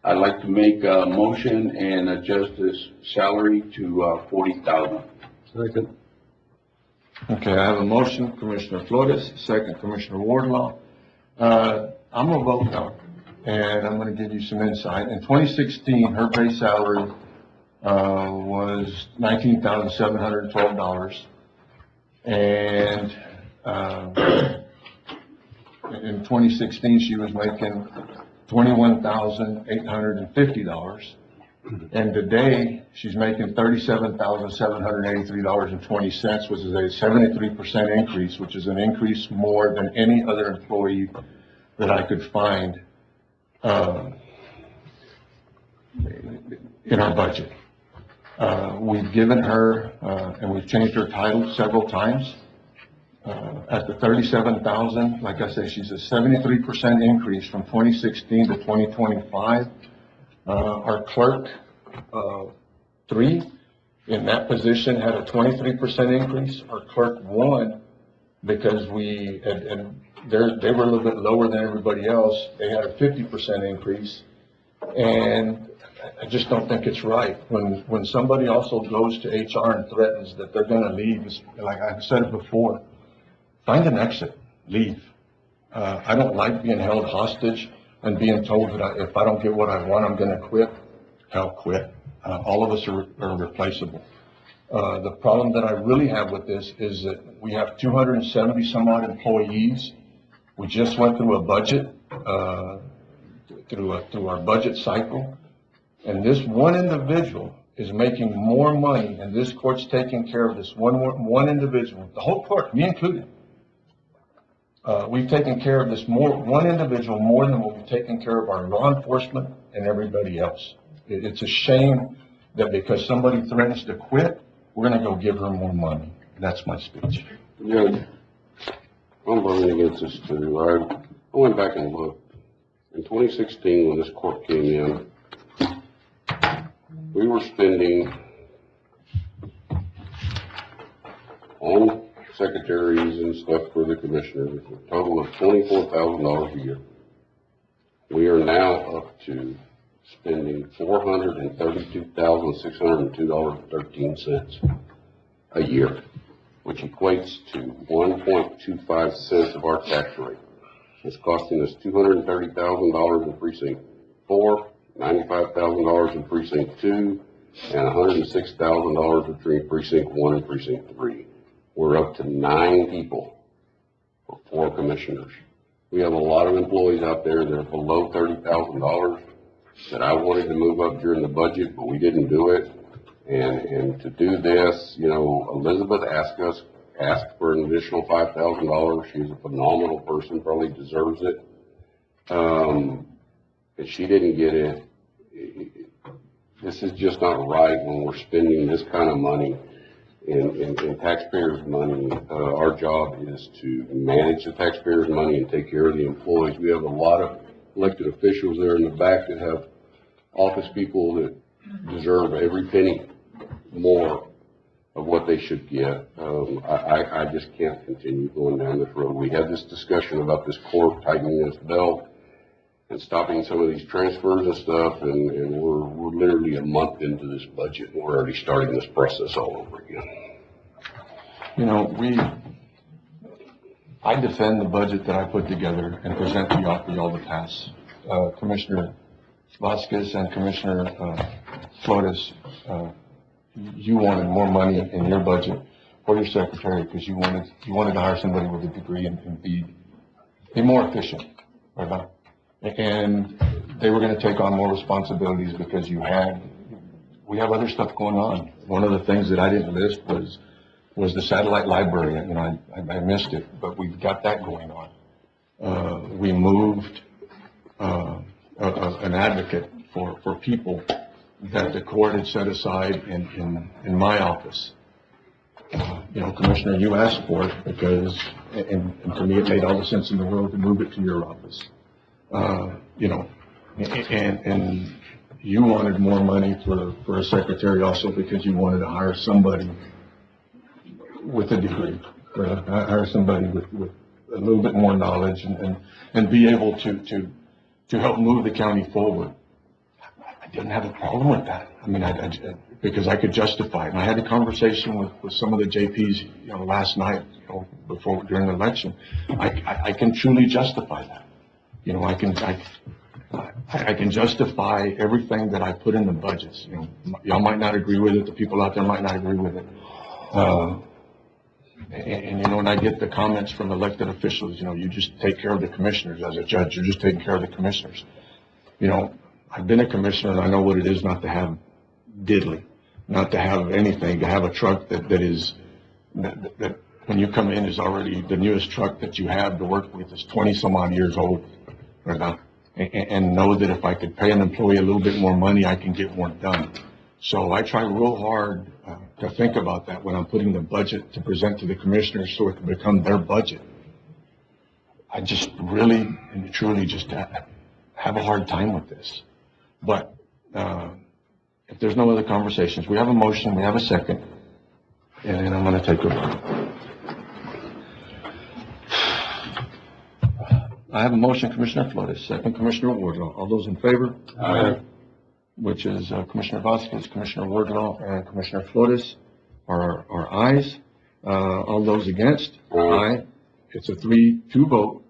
I'd like to make a motion and adjust this salary to, $40,000. Second. Okay, I have a motion, Commissioner Flores, second, Commissioner Wardlaw. I'm gonna vote no, and I'm gonna give you some insight. In 2016, her base salary, was $19,712. And, in 2016, she was making $21,850. And today, she's making $37,783.20, which is a 73% increase, which is an increase more than any other employee that I could find, in our budget. We've given her, and we've changed her title several times. At the 37,000, like I say, she's a 73% increase from 2016 to 2025. Our clerk, 3, in that position had a 23% increase. Our clerk 1, because we, and they were a little bit lower than everybody else, they had a 50% increase. And I just don't think it's right. When somebody also goes to HR and threatens that they're gonna leave, like I've said it before, find an exit, leave. I don't like being held hostage and being told that if I don't get what I want, I'm gonna quit. Hell, quit. All of us are replaceable. The problem that I really have with this is that we have 270 some odd employees. We just went through a budget, through our budget cycle. And this one individual is making more money, and this court's taking care of this one individual, the whole court, me included. We've taken care of this one individual more than what we've taken care of our law enforcement and everybody else. It's a shame that because somebody threatens to quit, we're gonna go give her more money. That's my speech. Judge, I'm voting against this too. I went back and looked. In 2016, when this court came in, we were spending on secretaries and stuff for the commissioners a total of $24,000 a year. We are now up to spending $432,602.13 a year, which equates to 1.25 cents of our tax rate. It's costing us $230,000 in precinct 4, $95,000 in precinct 2, and $106,000 between precinct 1 and precinct 3. We're up to 9 people for 4 commissioners. We have a lot of employees out there that are below $30,000 that I wanted to move up during the budget, but we didn't do it. And to do this, you know, Elizabeth asked for an additional $5,000. She's a phenomenal person, probably deserves it. And she didn't get it. This is just not right when we're spending this kind of money in taxpayers' money. Our job is to manage the taxpayers' money and take care of the employees. We have a lot of elected officials there in the back that have office people that deserve every penny more of what they should get. I just can't continue going down this road. We had this discussion about this court tightening its belt and stopping some of these transfers and stuff, and we're literally a month into this budget, and we're already starting this process all over again. You know, I defend the budget that I put together and present to y'all for y'all to pass. Commissioner Vasquez and Commissioner Flores, you wanted more money in your budget for your secretary because you wanted to hire somebody with a degree and be more efficient, right? And they were going to take on more responsibilities because we have other stuff going on. One of the things that I didn't list was the satellite library. You know, I missed it, but we've got that going on. We moved an advocate for people that the court had set aside in my office. You know, Commissioner, you asked for it because, and to me, it made all the sense in the world to move it to your office. You know, and you wanted more money for a secretary also because you wanted to hire somebody with a degree, hire somebody with a little bit more knowledge and be able to help move the county forward. I didn't have a problem with that. I mean, because I could justify it. And I had a conversation with some of the JPs, you know, last night, you know, during the election. I can truly justify that. You know, I can justify everything that I put in the budgets. You know, y'all might not agree with it. The people out there might not agree with it. And you know, and I get the comments from elected officials, you know, you just take care of the commissioners as a judge. You're just taking care of the commissioners. You know, I've been a commissioner and I know what it is not to have diddly, not to have anything, to have a truck that when you come in is already the newest truck that you have to work with is 20 some odd years old. Right? And know that if I could pay an employee a little bit more money, I can get more done. So I try real hard to think about that when I'm putting the budget to present to the commissioners so it can become their budget. I just really and truly just have a hard time with this. But if there's no other conversations, we have a motion, we have a second, and then I'm going to take a vote. I have a motion, Commissioner Flores, second, Commissioner Wardlaw. All those in favor? Aye. Which is Commissioner Vasquez, Commissioner Wardlaw, and Commissioner Flores are ayes. All those against? Aye. It's a 3-2 vote.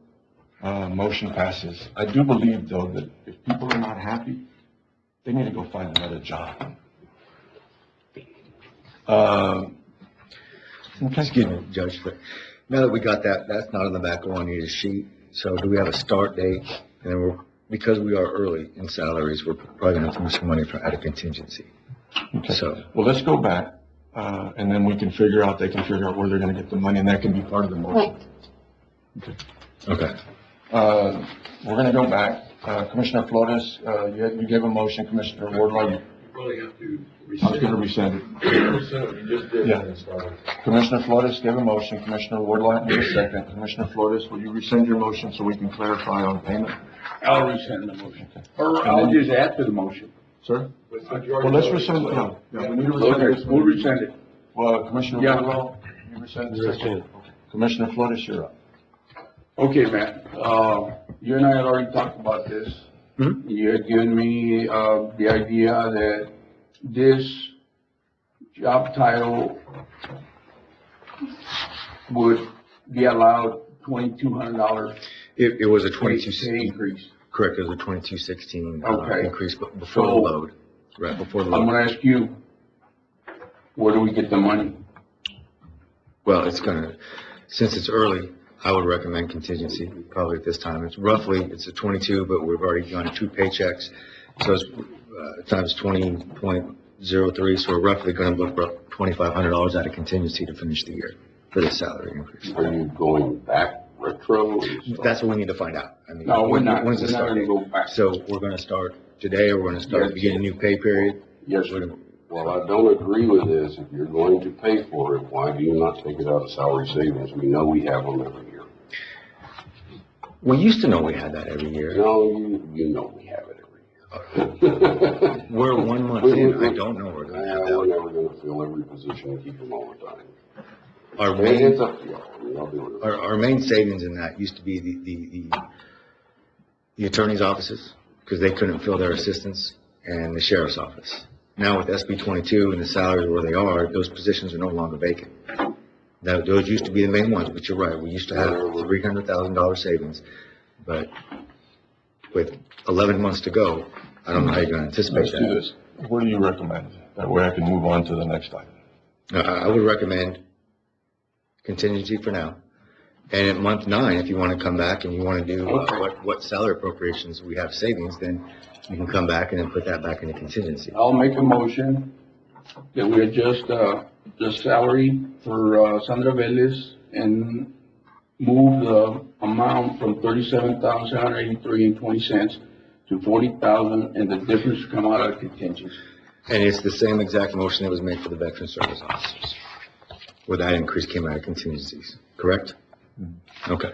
Motion passes. I do believe, though, that if people are not happy, they need to go find another job. Excuse me, Judge, but now that we got that, that's not on the back of Juanita's sheet. So do we have a start date? And then because we are early in salaries, we're probably going to have some money out of contingency. Okay. So, well, let's go back, and then they can figure out where they're going to get the money, and that can be part of the motion. Okay. We're going to go back. Commissioner Flores, you gave a motion. Commissioner Wardlaw, You probably have to I was going to rescind it. You just did. Yeah. Commissioner Flores gave a motion. Commissioner Wardlaw gave a second. Commissioner Flores, will you rescind your motion so we can clarify on payment? I'll rescind the motion. Or I'll just add to the motion. Sir? Well, let's rescind it. Yeah, we need to rescind Okay, it. we'll rescind it. Well, Commissioner Yeah. Wardlaw, you rescind the second. Okay. Commissioner Flores, you're up. Okay, Matt, you and I had already talked about this. Mhm. You had given me, the idea that this job title would be allowed $2,200 it was a pay 22, increase. correct, it was a 2216 Okay. increase before the So- load. Right, before the I'm load. gonna ask you, where do we get the money? Well, since it's early, I would recommend contingency probably at this time. It's a 22, but we've already gone 2 paychecks. So it's times 20.03, so we're roughly going to look for $2,500 out of contingency to finish the year for the salary increase. Are you going back retro? That's what we need to find out. I mean, No, we're not. When's the We're not start gonna date? go back. So we're going to start today, or we're going to start beginning a new pay period? Yes, sir. Well, I don't agree with this. If you're going to pay for it, why do you not take it out of salary savings? We know we have them every year. We used to know we had that every year. No, you know we have it every year. We're 1 month in, I don't know we're going to have We're that. never gonna fill every position and keep them all the time. Our And main, it's up to y'all. I mean, I'll do it. our main savings in that used to be the attorney's offices, because they couldn't fill their assistants, and the sheriff's office. Now with SB 22 and the salaries where they are, those positions are no longer vacant. Now, those used to be the main ones, but you're right, we used to have $300,000 savings. But with 11 months to go, I don't know how you're going to anticipate Let's do that. this. What do you recommend? That way I can move on to the next item. I would recommend contingency for now. And at month 9, if you want to come back and you want to do what salary appropriations we have savings, then you can come back and then put that back into contingency. I'll make a motion that we adjust, the salary for, Sandra Velez and move the amount from $37,783.20 to $40,000, and the difference come out of contingency. And it's the same exact motion that was made for the veteran service officers, where that increase came out of contingencies, correct? Okay.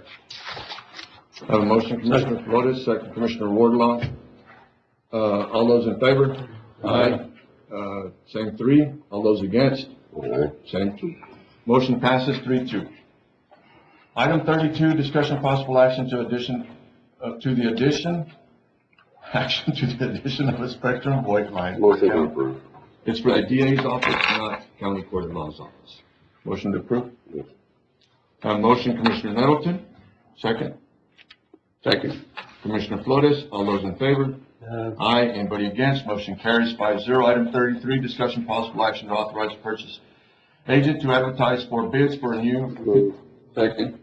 I have a motion, Commissioner Flores, second Commissioner Wardlaw. All those in favor? Aye. Same three. All those against? Aye. Same two. Motion passes 3-2. Item 32, discussion possible action to the addition of a Spectrum VoIP line. Motion to approve. It's for the DA's office, not County Court of Law's office. Motion to approve. Yes. Motion, Commissioner Nettleton. Second. Second. Commissioner Flores. All those in favor? Aye. Anybody against? Motion carries 5-0. Item 33, discussion possible action to authorize purchase agent to advertise for bids for a new. Second.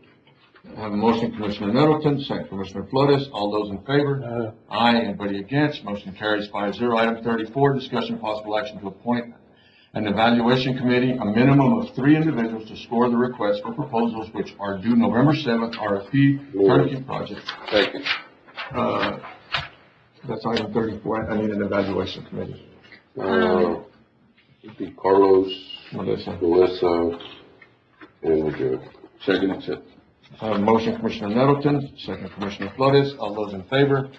I have a motion, Commissioner Nettleton, second Commissioner Flores. All those in favor? Aye. Anybody against? Motion carries 5-0. Item 34, discussion possible action to appoint an evaluation committee, a minimum of 3 individuals to score the requests for proposals which are due November 7th, RFP, turnkey project. Second. That's item 34. I need an evaluation committee. It'd be Carlos, Melissa. and the judge. Second, accept. Motion, Commissioner Nettleton, second Commissioner Flores. All those in favor?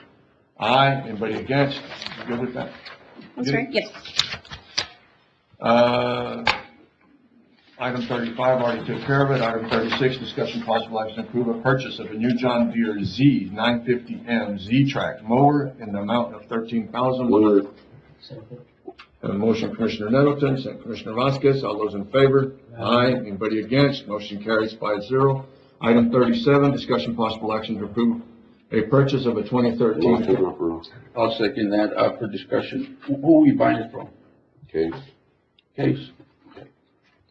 Aye. Anybody against? You good with that? That's right, yes. Item 35, already took care of it. Item 36, discussion possible action to approve a purchase of a new John Deere Z 950M Z-Track mower in the amount of $13,100. Have a motion, Commissioner Nettleton, second Commissioner Vasquez. All those in favor? Aye. Anybody against? Motion carries 5-0. Item 37, discussion possible action to approve a purchase of a 2013. Motion to approve. I'll second that, for discussion. Who are we buying it from? Case. Case.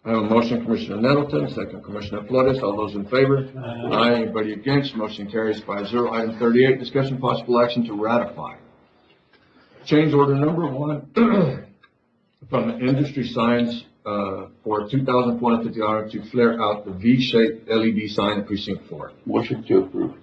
I have a motion, Commissioner Nettleton, second Commissioner Flores. All those in favor? Aye. Anybody against? Motion carries 5-0. Item 38, discussion possible action to ratify change order number 1 from Industry Signs for $2,450 to flare out the V-shaped LED sign at precinct 4. Motion to approve.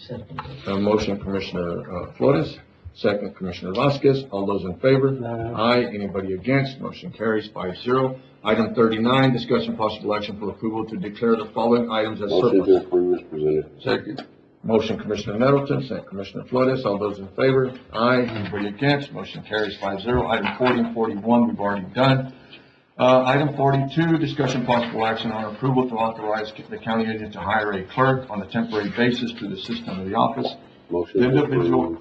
Second. A motion, Commissioner Flores, second Commissioner Vasquez. All those in favor? Aye. Anybody against? Motion carries 5-0. Item 39, discussion possible action for approval to declare the following items as Motion to surplus. approve is presented. Second. Motion, Commissioner Nettleton, second Commissioner Flores. All those in favor? Aye. Anybody against? Motion carries 5-0. Item 40 and 41, we've already done. Item 42, discussion possible action on approval to authorize the county agent to hire a clerk on a temporary basis to the system of the office. Motion The to individual-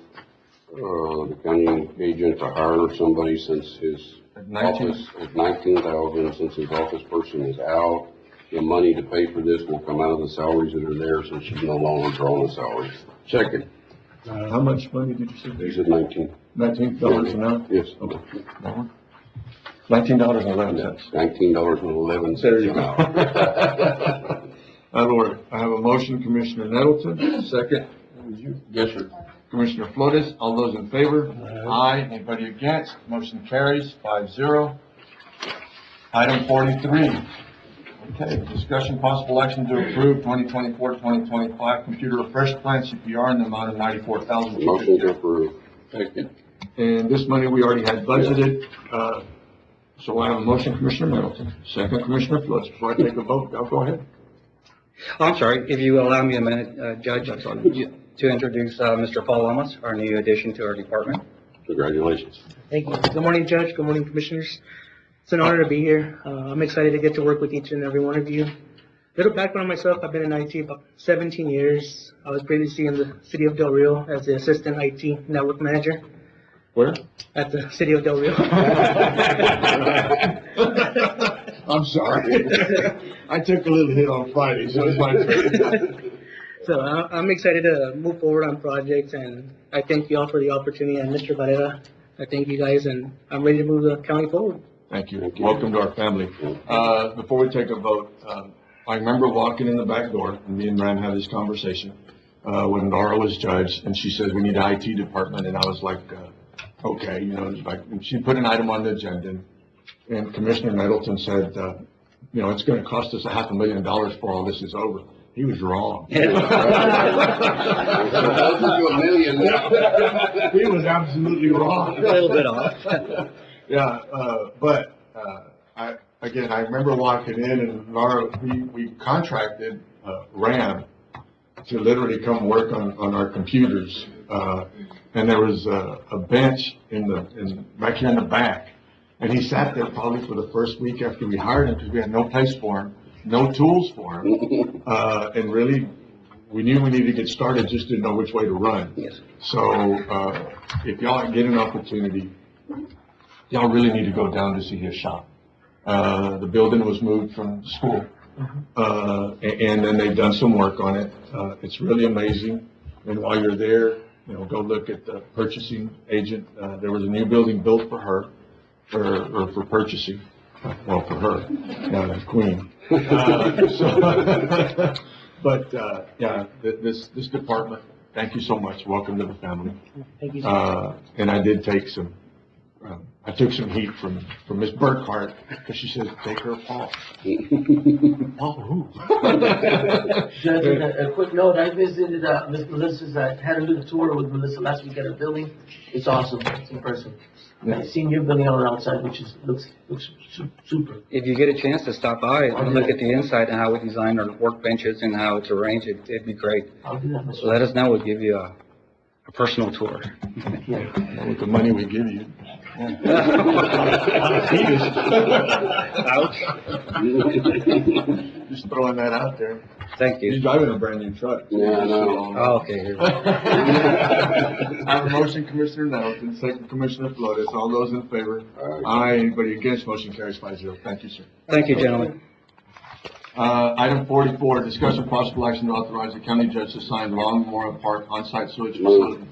approve, the county agent to hire somebody since his At 19. office, at 19,000, since his office person is out. The money to pay for this will come out of the salaries that are there, so she's no longer drawing the salaries. Second. How much money did you say? He said 19. $19 an hour? Yes. Okay. $19.11. $19.11 There you an go. hour. Lord, I have a motion, Commissioner Nettleton, second. Yes, sir. Commissioner Flores. All those in favor? Aye. Anybody against? Motion carries 5-0. Item 43. Okay, discussion possible action to approve 2024-2025 computer refresh plan CPR in the amount of $94,000. Motion to approve. Second. And this money we already had budgeted, so I have a motion, Commissioner Middleton. Second, Commissioner Flores. Before I take a vote, I'll go ahead. I'm sorry, if you allow me a minute, Judge, to introduce Mr. Paul Lamas, our new addition to our department. Congratulations. Thank you. Good morning, Judge. Good morning, Commissioners. It's an honor to be here. I'm excited to get to work with each and every one of you. Little background on myself, I've been in IT about 17 years. I was previously in the city of Del Rio as the assistant IT network manager. Where? At the city of Del Rio. I'm sorry. I took a little hit on Friday, so it's my turn. So I'm excited to move forward on projects, and I thank you all for the opportunity. And Mr. Varela, I thank you guys, and I'm ready to move the county forward. Thank you. Welcome to our family. Before we take a vote, I remember walking in the back door, and me and Ram had this conversation when Laura was judge, and she said, we need an IT department, and I was like, okay, you know, like, and she put an item on the agenda, and Commissioner Middleton said, you know, it's going to cost us $500,000 before all this is over. He was wrong. He was $1 million. He was absolutely wrong. A little bit off. I remember walking in and Laura, we contracted, RAM to literally come work on our computers. And there was a bench back here in the back. And he sat there probably for the first week after we hired him because we had no place for him, no tools for him. And really, we knew we needed to get started, just didn't know which way to run. Yes. So, if y'all get an opportunity, y'all really need to go down to see his shop. The building was moved from school. And then they've done some work on it. It's really amazing. And while you're there, go look at the purchasing agent. There was a new building built for her, or for purchasing. Well, for her, the queen. This department, thank you so much. Welcome to the family. Thank you. And I did take I took some heat from Miss Burkhart, because she says, take her Paul. Paul who? Judge, a quick note, I visited, Ms. Melissa's, I had a little tour with Melissa last week at her building. It's awesome, it's impressive. Yeah. I've seen your building on the outside, which looks super. If you get a chance to stop by and look at the inside and how we design our workbenches and how it's arranged, it'd be great. I'll do that, Mr. So let us know, we'll give you a personal tour. With the money we give you. Just throwing that out there. Thank you. He's driving a brand new truck. Yeah, I know. Oh, okay. I have a motion, Commissioner Nettleton, second Commissioner Flores. All those in favor? Aye. Anybody against? Motion carries 5-0. Thank you, sir. Thank you, gentlemen. Item 44, discussion possible action to authorize the county judge to sign Long Memorial Park on-site sewage facility.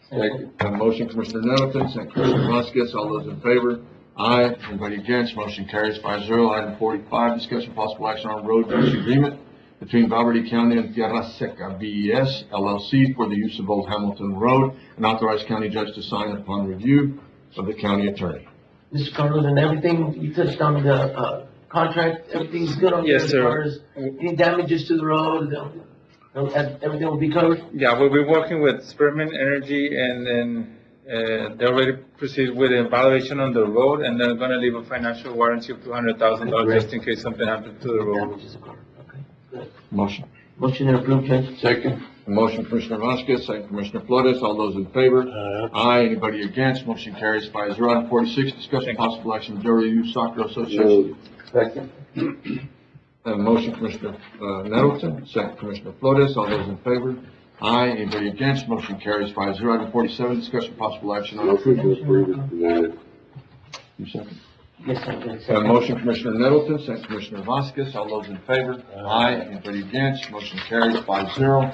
Second. Have a motion, Commissioner Nettleton, second Commissioner Vasquez. All those in favor? Aye. Anybody against? Motion carries 5-0. Item 45, discussion possible action on road use agreement between Valverde County and Tierra Seca BES LLC for the use of Old Hamilton Road, and authorize county judge to sign upon review of the county attorney. Mr. Carlos, and everything, you touched on the, contract, everything's good on Yes, there as sir. far as any damages to the road, everything will be covered? Yeah, we'll be working with Spearman Energy, and then, they already proceed with the evaluation on the road, and they're gonna leave a financial warranty of $200,000 just in case something happens to the road. Damages are covered, okay, good. Motion. Motion to approve, Judge. Second. Motion, Commissioner Vasquez, second Commissioner Flores. All those in favor? Aye. Anybody against? Motion carries 5-0. Item 46, discussion possible action, majority youth soccer association. Second. Motion, Commissioner Nettleton, second Commissioner Flores. All those in favor? Aye. Anybody against? Motion carries 5-0. Item 47, discussion possible action on. Motion to approve is presented. You second. Yes, sir. Motion, Commissioner Nettleton, second Commissioner Vasquez. All those in favor? Aye. Anybody against? Motion carries 5-0.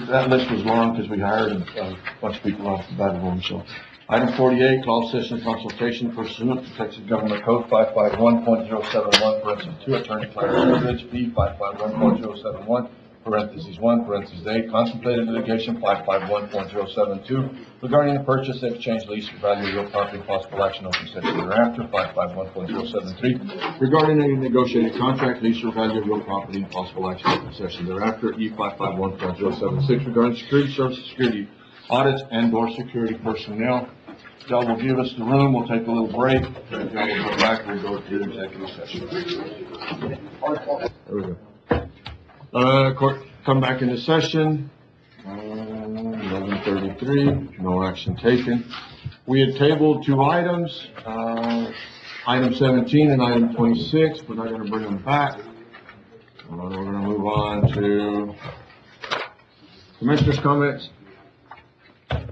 That list was long because we hired a bunch of people off the bat of them, so. Item 48, closed session consultation pursuant to Texas Government Code 551.071, parentheses 2, Attorney Clarence Goodrich, B 551.071, parentheses 1, parentheses 8, contemplated litigation 551.072, regarding the purchase, exchange, lease, or value of real property, possible action, open session thereafter, 551.073, regarding any negotiated contract, lease, or value of real property, possible action, open session thereafter, E 551.076, regarding security services, security audits, and/or security personnel. Y'all will give us the room, we'll take a little break, and then we'll go back, we'll go to executive session. There we go. Court, come back into session, 11:33, no action taken. We had tabled two items, item 17 and item 26, we're not gonna bring them back. We're gonna move on to commissioners' comments.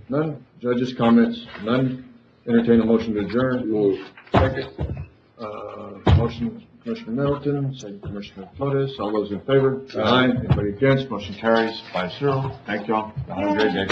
None. Judges' comments? None. Entertain a motion to adjourn. Move. Second. Motion, Commissioner Middleton, second Commissioner Flores. All those in favor? Aye. Anybody against? Motion carries 5-0. Thank y'all. Have a great day.